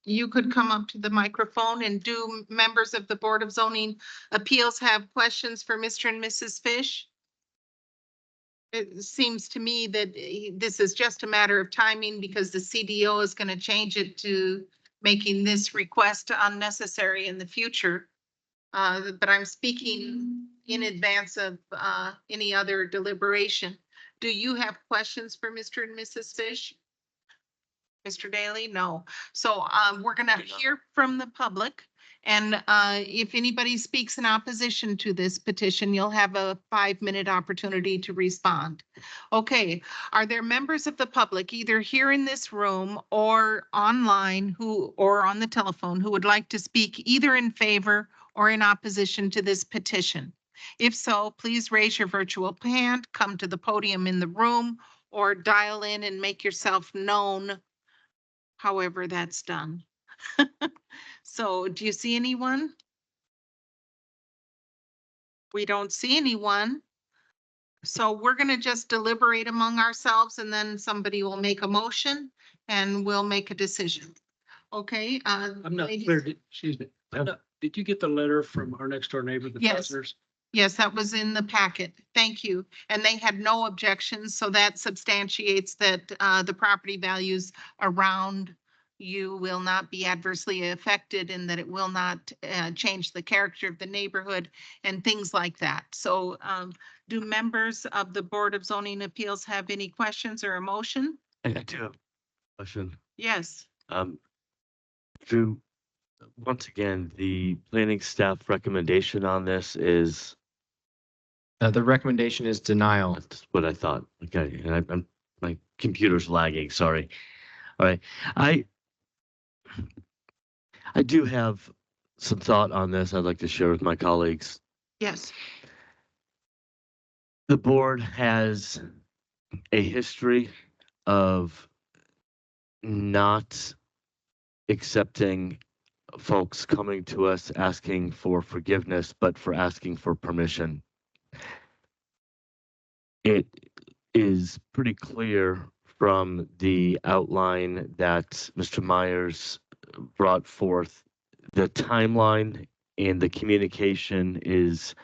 You could come up to the microphone. And do members of the Board of Zoning Appeals have questions for Mr. and Mrs. Fish? It seems to me that this is just a matter of timing because the CDO is going to change it to making this request unnecessary in the future. But I'm speaking in advance of any other deliberation. Do you have questions for Mr. and Mrs. Fish? Mr. Daly? No. So we're going to hear from the public. And if anybody speaks in opposition to this petition, you'll have a 5-minute opportunity to respond. Okay. Are there members of the public, either here in this room or online or on the telephone, who would like to speak either in favor or in opposition to this petition? If so, please raise your virtual hand, come to the podium in the room, or dial in and make yourself known, however that's done. So do you see anyone? We don't see anyone. So we're going to just deliberate among ourselves and then somebody will make a motion and we'll make a decision. Okay. I'm not ladies? clear, excuse me. Did you get the letter from our next door neighbor, the Yes. Fessners? Yes, that was in the packet. Thank you. And they had no objections, so that substantiates that the property values around, you will not be adversely affected and that it will not change the character of the neighborhood and things like that. So do members of the Board of Zoning Appeals have any questions or a motion? I do have a question. Yes. Drew, once again, the planning staff recommendation on this is, The recommendation is denial. that's what I thought. Okay, and I'm my computer's lagging, sorry. All right. I do have some thought on this I'd like to share with my colleagues. Yes. The board has a history of not accepting folks coming to us asking for forgiveness, but for asking for permission. It is pretty clear from the outline that Mr. Myers brought forth. The timeline and the communication is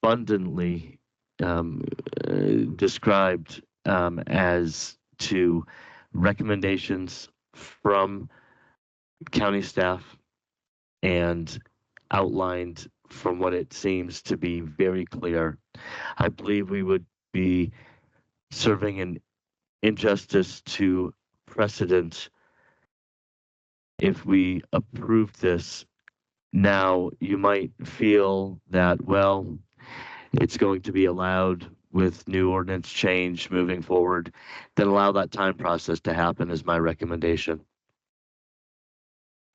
abundantly described as to recommendations from county staff and outlined from what it seems to be very clear. I believe we would be serving an injustice to precedent if we approve this. Now, you might feel that, well, it's going to be allowed with new ordinance change moving forward, then allow that time process to happen is my recommendation.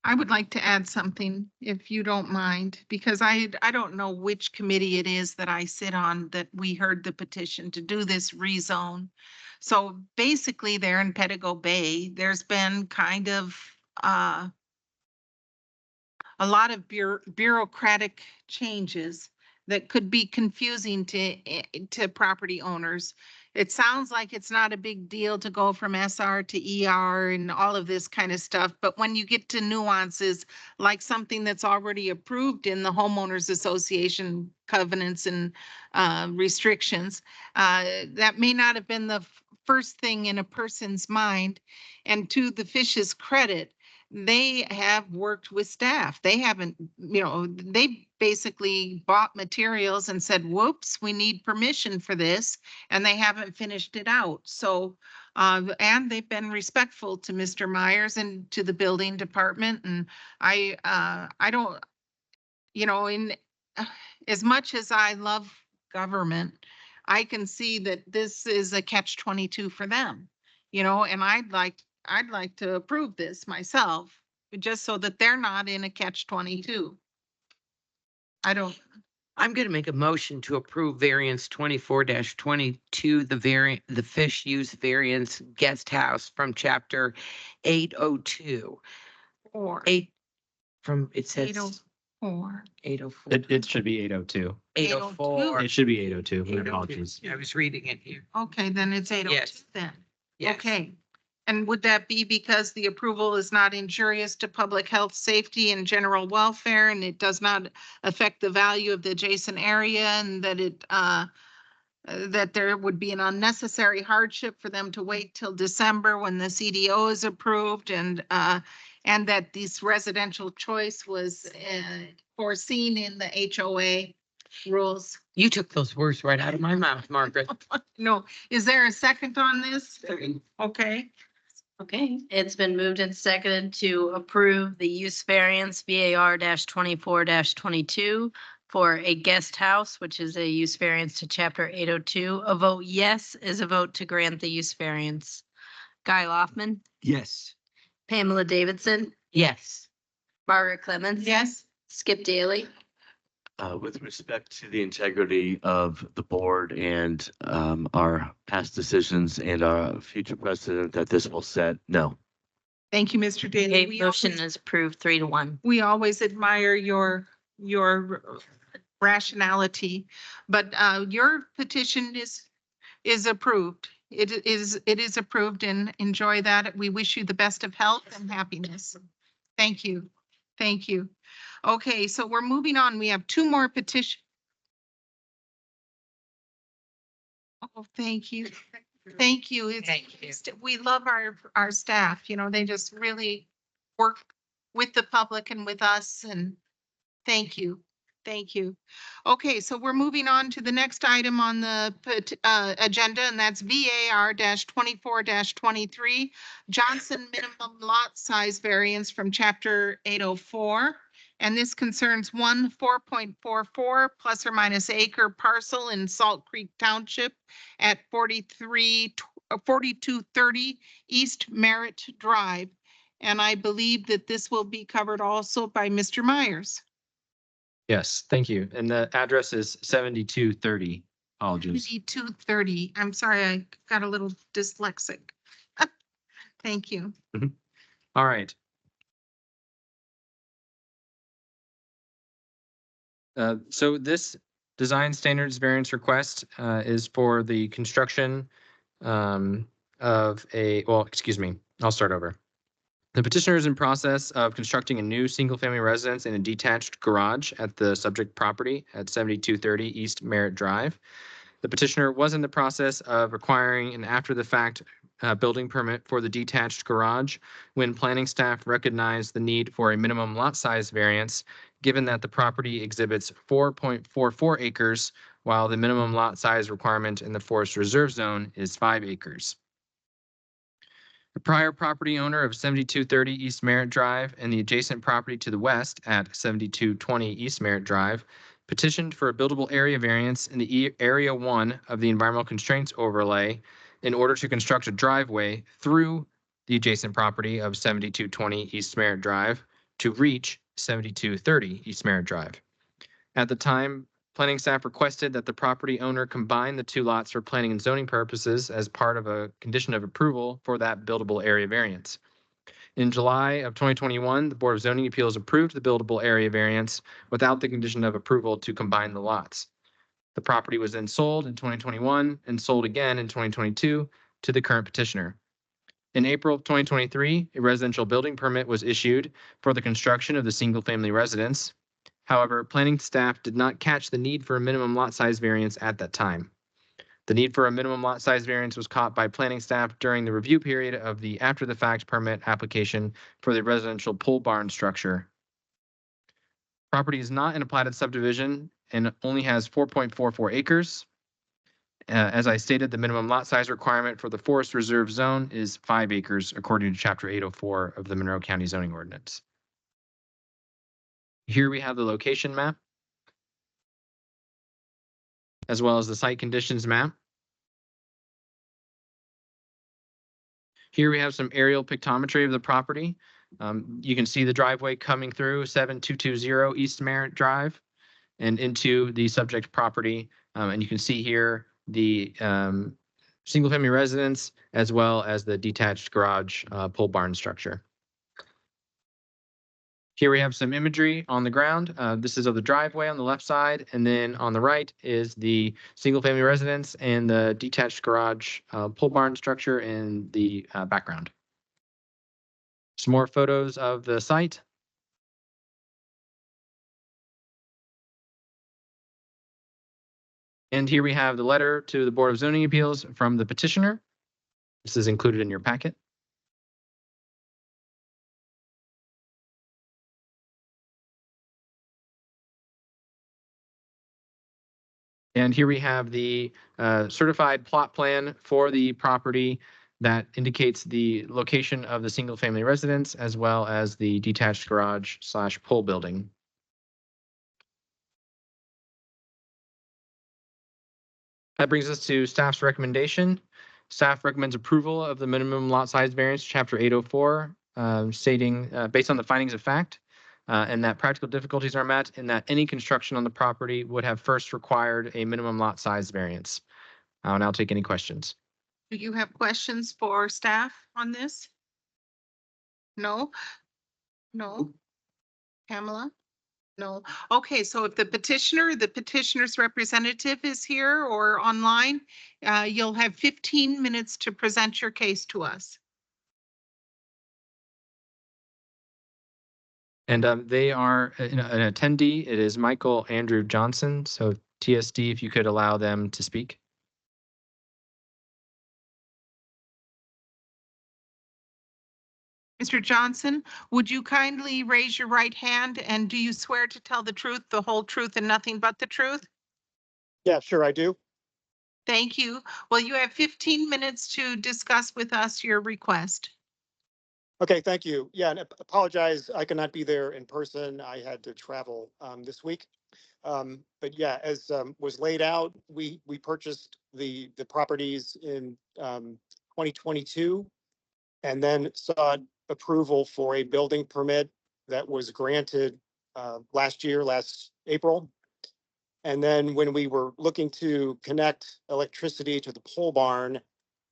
I would like to add something, if you don't mind, because I don't know which committee it is that I sit on that we heard the petition to do this rezone. So basically there in Pedigo Bay, there's been kind of a lot of bureaucratic changes that could be confusing to property owners. It sounds like it's not a big deal to go from SR to ER and all of this kind of stuff, but when you get to nuances like something that's already approved in the homeowners association covenants and restrictions, that may not have been the first thing in a person's mind. And to the Fish's credit, they have worked with staff. They haven't, they basically bought materials and said, whoops, we need permission for this. And they haven't finished it out. So, and they've been respectful to Mr. Myers and to the building department. And I don't, in as much as I love government, I can see that this is a catch-22 for them, and I'd like to approve this myself, just so that they're not in a catch-22. I'm going to make a motion to approve variance 24-22, the fish use variance guest house from chapter 802. It says 804. 804. It should be 802. 804. It should be 802. My 802. apologies. I was reading it here. Okay, then it's 802 Yes. then. Yes. Okay. And would that be because the approval is not injurious to public health, safety, and general welfare, and it does not affect the value of the adjacent area, and that that there would be an unnecessary hardship for them to wait till December when the CDO is approved, and that this residential choice was foreseen in the HOA rules? You took those words right out of my mouth, Margaret. No, is there a second on this? Okay. Okay, it's been moved and seconded to approve the use variance VAR 24-22 for a guest house, which is a use variance to chapter 802. A vote yes is a vote to grant the use variance. Guy Loftman, Yes. Pamela Davidson, Yes. Margaret Clemens. Yes. Skip Daly. With respect to the integrity of the board and our past decisions and our future precedent that this will set, no. Thank you, Mr. Daly. Okay, motion is approved 3-1. We always admire your rationality, but your petition is approved. It is approved, and enjoy that. We wish you the best of health and happiness. Thank you. Thank you. Okay, so we're moving on. We have two more petitions. Oh, thank you. Thank you. Thank you. We love our staff, you know, they just really work with the public and with us, and thank you. Thank you. Okay, so we're moving on to the next item on the agenda, and that's VAR 24-23 Johnson minimum lot size variance from chapter 804. And this concerns 4.44 plus or minus acre parcel in Salt Creek Township at 4230 East Merritt Drive. And I believe that this will be covered also by Mr. Myers. Yes, thank you. And the address is 7230. Apologies. 7230. I'm sorry, I got a little dyslexic. Thank you. All right. So this design standards variance request is for the construction of excuse me, I'll start over. The petitioner is in process of constructing a new single-family residence and a detached garage at the subject property at 7230 East Merritt Drive. The petitioner was in the process of requiring an after-the-fact building permit for the detached garage when planning staff recognized the need for a minimum lot size variance, given that the property exhibits 4.44 acres, while the minimum lot size requirement in the Forest Reserve Zone is 5 acres. The prior property owner of 7230 East Merritt Drive and the adjacent property to the west at 7220 East Merritt Drive petitioned for a buildable area variance in the Area 1 of the Environmental Constraints Overlay in order to construct a driveway through the adjacent property of 7220 East Merritt Drive to reach 7230 East Merritt Drive. At the time, planning staff requested that the property owner combine the two lots for planning and zoning purposes as part of a condition of approval for that buildable area variance. In July of 2021, the Board of Zoning Appeals approved the buildable area variance without the condition of approval to combine the lots. The property was then sold in 2021 and sold again in 2022 to the current petitioner. In April of 2023, a residential building permit was issued for the construction of the single-family residence. However, planning staff did not catch the need for a minimum lot size variance at that time. The need for a minimum lot size variance was caught by planning staff during the review period of the after-the-fact permit application for the residential pole barn structure. Property is not in a platted subdivision and only has 4.44 acres. As I stated, the minimum lot size requirement for the Forest Reserve Zone is 5 acres, according to Chapter 804 of the Monroe County Zoning Ordinance. Here we have the location map, as well as the site conditions map. Here we have some aerial pictometry of the property. You can see the driveway coming through 7220 East Merritt Drive and into the subject property. And you can see here the single-family residence as well as the detached garage pole barn structure. Here we have some imagery on the ground. This is of the driveway on the left side, and then on the right is the single-family residence and the detached garage pole barn structure in the background. Some more photos of the site. And here we have the letter to the Board of Zoning Appeals from the petitioner. This is included in your packet. And here we have the certified plot plan for the property that indicates the location of the single-family residence as well as the detached garage / pole building. That brings us to staff's recommendation. Staff recommends approval of the minimum lot size variance, Chapter 804, stating based on the findings of fact, and that practical difficulties are met and that any construction on the property would have first required a minimum lot size variance. I'll now take any questions. Do you have questions for staff on this? No? No? Pamela? No. Okay, so if the petitioner's representative is here or online, you'll have 15 minutes to present your case to us. And they are an attendee. It is Michael Andrew Johnson. So TSD, if you could allow them to speak. Mr. Johnson, would you kindly raise your right hand and do you swear to tell the truth, the whole truth, and nothing but the truth? Yeah, sure, I do. Thank you. Well, you have 15 minutes to discuss with us your request. Okay, thank you. Yeah, and apologize, I cannot be there in person. I had to travel this week. But yeah, as was laid out, we purchased the properties in 2022 and then sought approval for a building permit that was granted last April. And then when we were looking to connect electricity to the pole barn,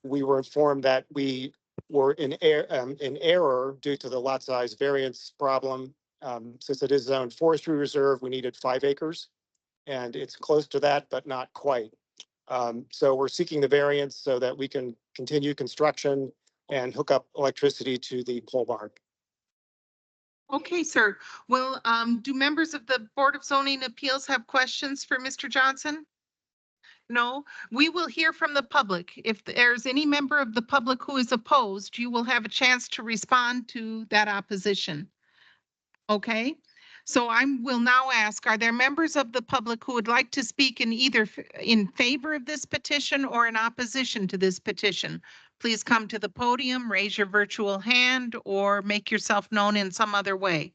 we were informed that we were in error due to the lot size variance problem. Since it is zoned forestry reserve, we needed 5 acres, and it's close to that, but not quite. So we're seeking the variance so that we can continue construction and hook up electricity to the pole barn. Okay, sir. Well, do members of the Board of Zoning Appeals have questions for Mr. Johnson? No, we will hear from the public. If there's any member of the public who is opposed, you will have a chance to respond to that opposition. Okay, so I will now ask, are there members of the public who would like to speak in either in favor of this petition or in opposition to this petition? Please come to the podium, raise your virtual hand, or make yourself known in some other way.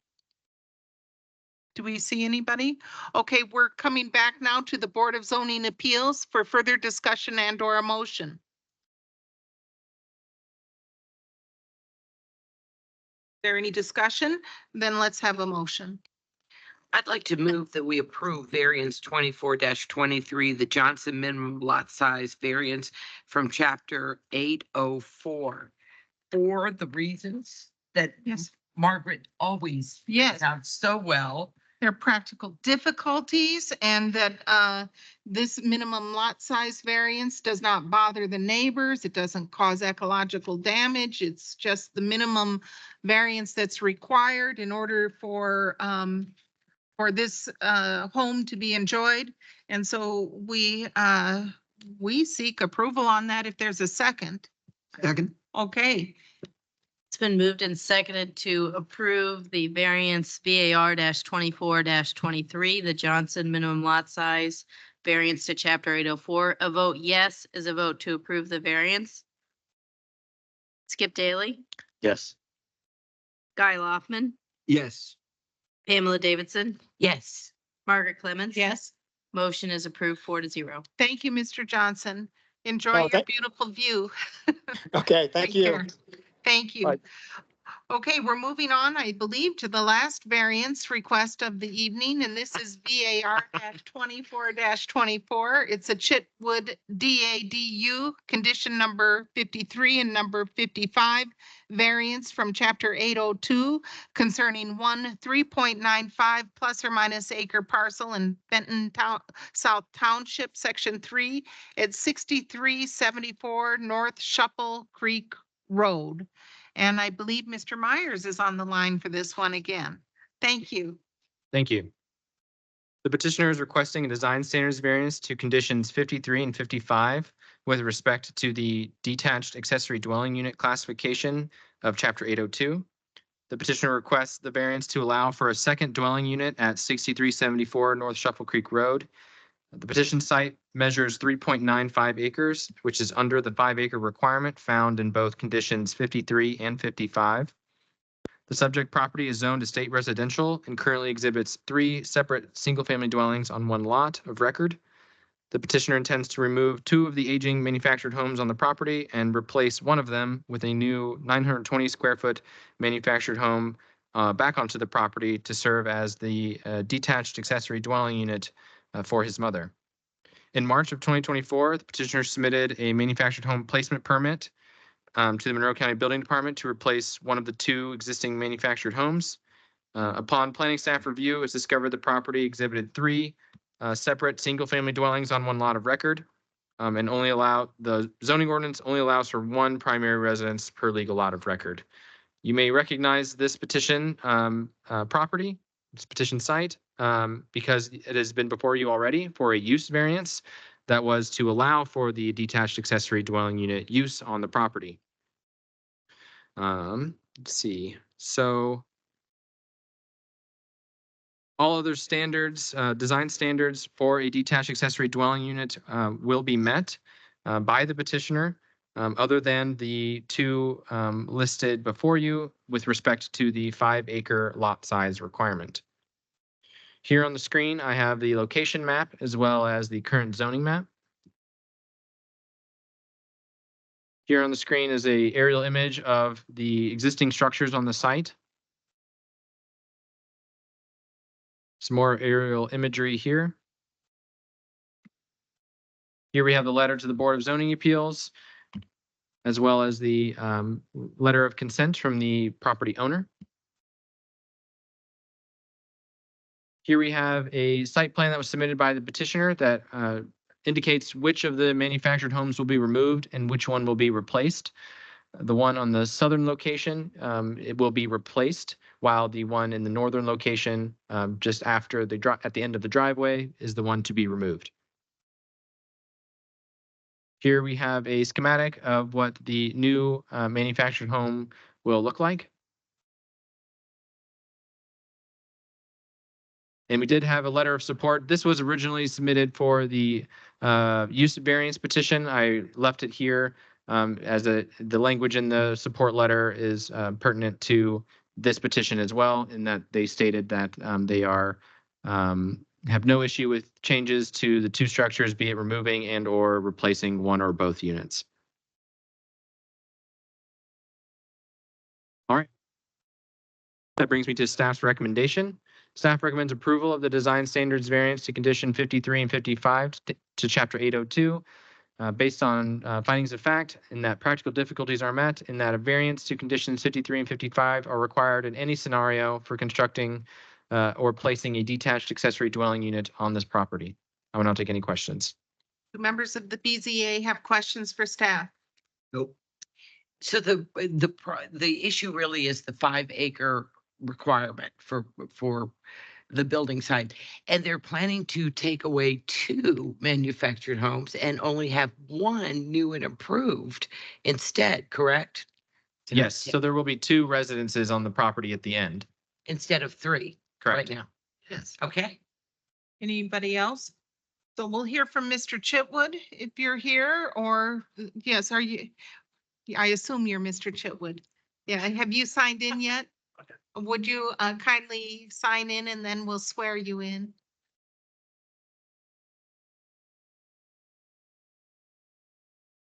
Do we see anybody? Okay, we're coming back now to the Board of Zoning Appeals for further discussion and or a motion. Is there any discussion? Then let's have a motion. I'd like to move that we approve variance 24-23, the Johnson minimum lot size variance from chapter 804 for the reasons that Yes. Margaret always Yes. points out so well. There are practical difficulties and that this minimum lot size variance does not bother the neighbors. It doesn't cause ecological damage. It's just the minimum variance that's required in order for this home to be enjoyed. And so we seek approval on that if there's a second. Second. Okay, It's been moved and seconded to approve the variance VAR 24-23, the Johnson minimum lot size variance to chapter 804. A vote yes is a vote to approve the variance. Skip Daly, Yes. Guy Loftman, Yes. Pamela Davidson, Yes. Margaret Clemens. yes. Motion is approved 4-0. Thank you, Mr. Johnson. Enjoy Oh, your thank- beautiful view. Okay, thank Take you. care. Thank you. Bye. Okay, we're moving on, I believe, to the last variance request of the evening, and this is VAR 24-24. It's a Chitwood DADU, condition number 53 and number 55, variance from chapter 802 concerning 3.95 plus or minus acre parcel in Benton South Township, section 3 at 6374 North Shuffle Creek Road. And I believe Mr. Myers is on the line for this one again. Thank you. Thank you. The petitioner is requesting a design standards variance to conditions 53 and 55 with respect to the detached accessory dwelling unit classification of chapter 802. The petitioner requests the variance to allow for a second dwelling unit at 6374 North Shuffle Creek Road. The petition site measures 3.95 acres, which is under the 5-acre requirement found in both conditions 53 and 55. The subject property is zoned estate residential and currently exhibits 3 separate single-family dwellings on 1 lot of record. The petitioner intends to remove 2 of the aging manufactured homes on the property and replace 1 of them with a new 920 square foot manufactured home back onto the property to serve as the detached accessory dwelling unit for his mother. In March of 2024, the petitioner submitted a manufactured home placement permit to the Monroe County Building Department to replace 1 of the 2 existing manufactured homes. Upon planning staff review, it's discovered the property exhibited 3 separate single-family dwellings on 1 lot of record, and the zoning ordinance only allows for 1 primary residence per legal lot of record. You may recognize this petition property, this petition site, because it has been before you already for a use variance that was to allow for the detached accessory dwelling unit use on the property. let's see. So all other standards, design standards for a detached accessory dwelling unit will be met by the petitioner, other than the two listed before you with respect to the 5-acre lot size requirement. Here on the screen, I have the location map as well as the current zoning map. Here on the screen is a aerial image of the existing structures on the site. Some more aerial imagery here. Here we have the letter to the Board of Zoning Appeals, as well as the letter of consent from the property owner. Here we have a site plan that was submitted by the petitioner that indicates which of the manufactured homes will be removed and which one will be replaced. The one on the southern location, it will be replaced, while the one in the northern location, just after at the end of the driveway, is the one to be removed. Here we have a schematic of what the new manufactured home will look like. And we did have a letter of support. This was originally submitted for the use variance petition. I left it here as the language in the support letter is pertinent to this petition as well, in that they stated that they are have no issue with changes to the two structures, be it removing and or replacing one or both units. All right. That brings me to staff's recommendation. Staff recommends approval of the design standards variance to condition 53 and 55 to chapter 802, based on findings of fact, in that practical difficulties are met, in that a variance to conditions 53 and 55 are required in any scenario for constructing or placing a detached accessory dwelling unit on this property. I will now take any questions. Do members of the BZA have questions for staff? Nope. So the issue really is the 5-acre requirement for the building site. And they're planning to take away 2 manufactured homes and only have 1 new and improved instead, correct? Yes, so there will be 2 residences on the property at the end. Instead of 3 Correct. right now. Yes. Okay. Anybody else? So we'll hear from Mr. Chitwood if you're here, or yes, are you? I assume you're Mr. Chitwood. Yeah, have you signed in yet? Would you kindly sign in and then we'll swear you in?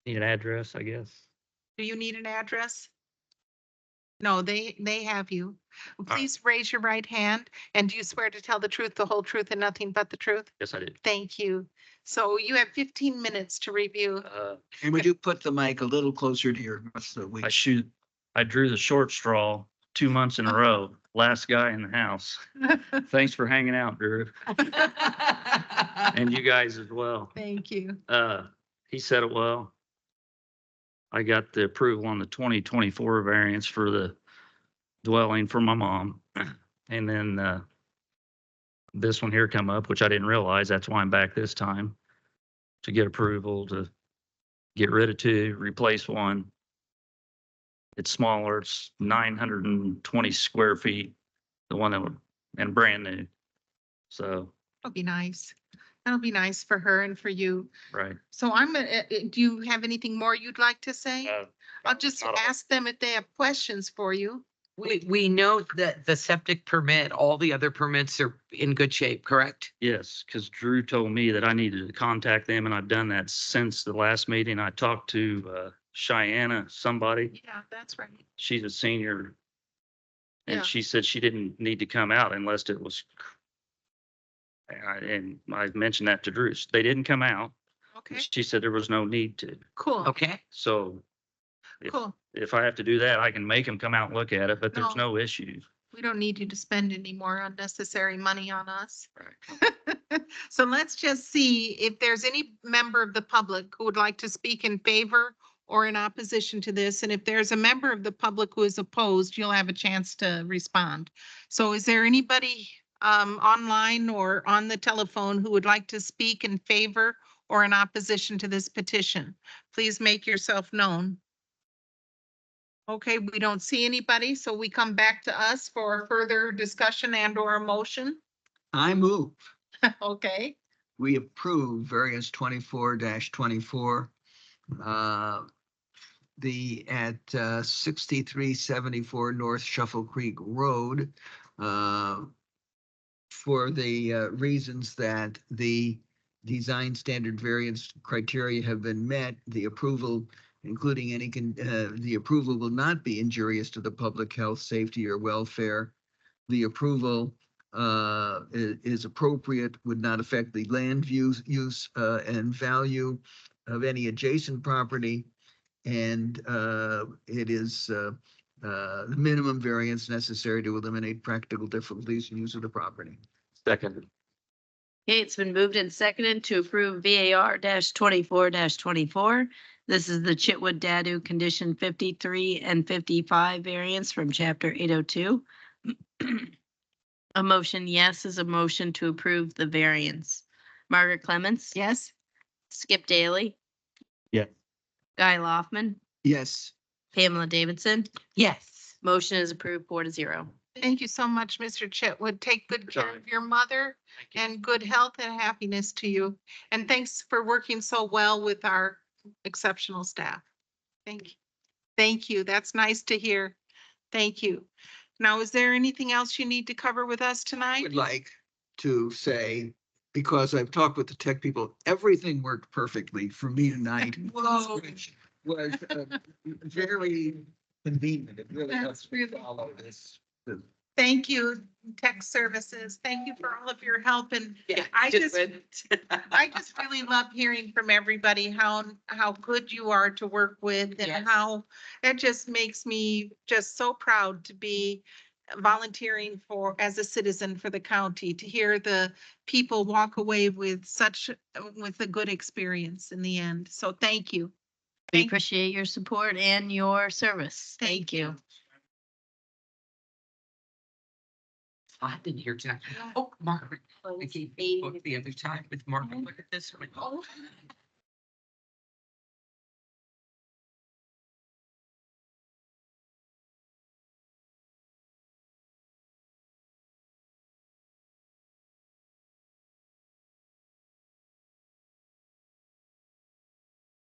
Need an address, I guess. Do you need an address? No, they have you. Please raise your right hand. And do you swear to tell the truth, the whole truth, and nothing but the truth? Yes, I did. Thank you. So you have 15 minutes to review. And would you put the mic a little closer to your mouth so we? I drew the short straw 2 months in a row. Last guy in the house. Thanks for hanging out, Drew. And you guys as well. Thank you. He said it well. I got the approval on the 2024 variance for the dwelling for my mom. And then this one here come up, which I didn't realize. That's why I'm back this time, to get approval to get rid of 2, replace 1. It's smaller. It's 920 square feet, the one that would, and brand new. So, That'll be nice. That'll be nice for her and for you. right. So do you have anything more you'd like to say? I'll just ask them if they have questions for you. We know that the septic permit, all the other permits are in good shape, correct? Yes, because Drew told me that I needed to contact them, and I've done that since the last meeting. I talked to Cheyenne, somebody. Yeah, that's right. She's a senior. Yeah. And she said she didn't need to come out unless it was. And I mentioned that to Drew. They didn't come out. Okay, She said there was no need to. cool. Okay. So Cool. if I have to do that, I can make them come out and look at it, but there's No. no issue. We don't need you to spend any more unnecessary money on us. So let's just see if there's any member of the public who would like to speak in favor or in opposition to this. And if there's a member of the public who is opposed, you'll have a chance to respond. So is there anybody online or on the telephone who would like to speak in favor or in opposition to this petition? Please make yourself known. Okay, we don't see anybody, so we come back to us for further discussion and or a motion. I move. Okay, We approve variance 24-24. At 6374 North Shuffle Creek Road. For the reasons that the design standard variance criteria have been met, the approval, including the approval will not be injurious to the public health, safety, or welfare. The approval is appropriate, would not affect the land use and value of any adjacent property. And it is the minimum variance necessary to eliminate practical difficulties in use of the property. Second. Okay, it's been moved and seconded to approve VAR 24-24. This is the Chitwood Dadu condition 53 and 55 variance from chapter 802. A motion yes is a motion to approve the variance. Margaret Clements? yes, Skip Daly? Yes. Guy Loftman? Yes. Pamela Davidson? Yes. Motion is approved 4-0. thank you so much, Mr. Chitwood. Take good care of your mother and good health and happiness to you. And thanks for working so well with our exceptional staff. Thank you. Thank you. That's nice to hear. Thank you. Now, is there anything else you need to cover with us I tonight? would like to say, because I've talked with the tech people, everything worked perfectly for me tonight. Whoa. Which was very convenient. It really That's helps me really follow this. Thank you, tech services. Thank you for all of your help. And I just really love hearing from everybody how good you are to work with and Yes. how it just makes me just so proud to be volunteering for, as a citizen for the county, to hear the people walk away with with a good experience in the end. So thank you. We Thank you. appreciate your support and your service. Thank you. I didn't hear tonight. Oh, Margaret, I gave you a book the other time with Margaret. Look at this one.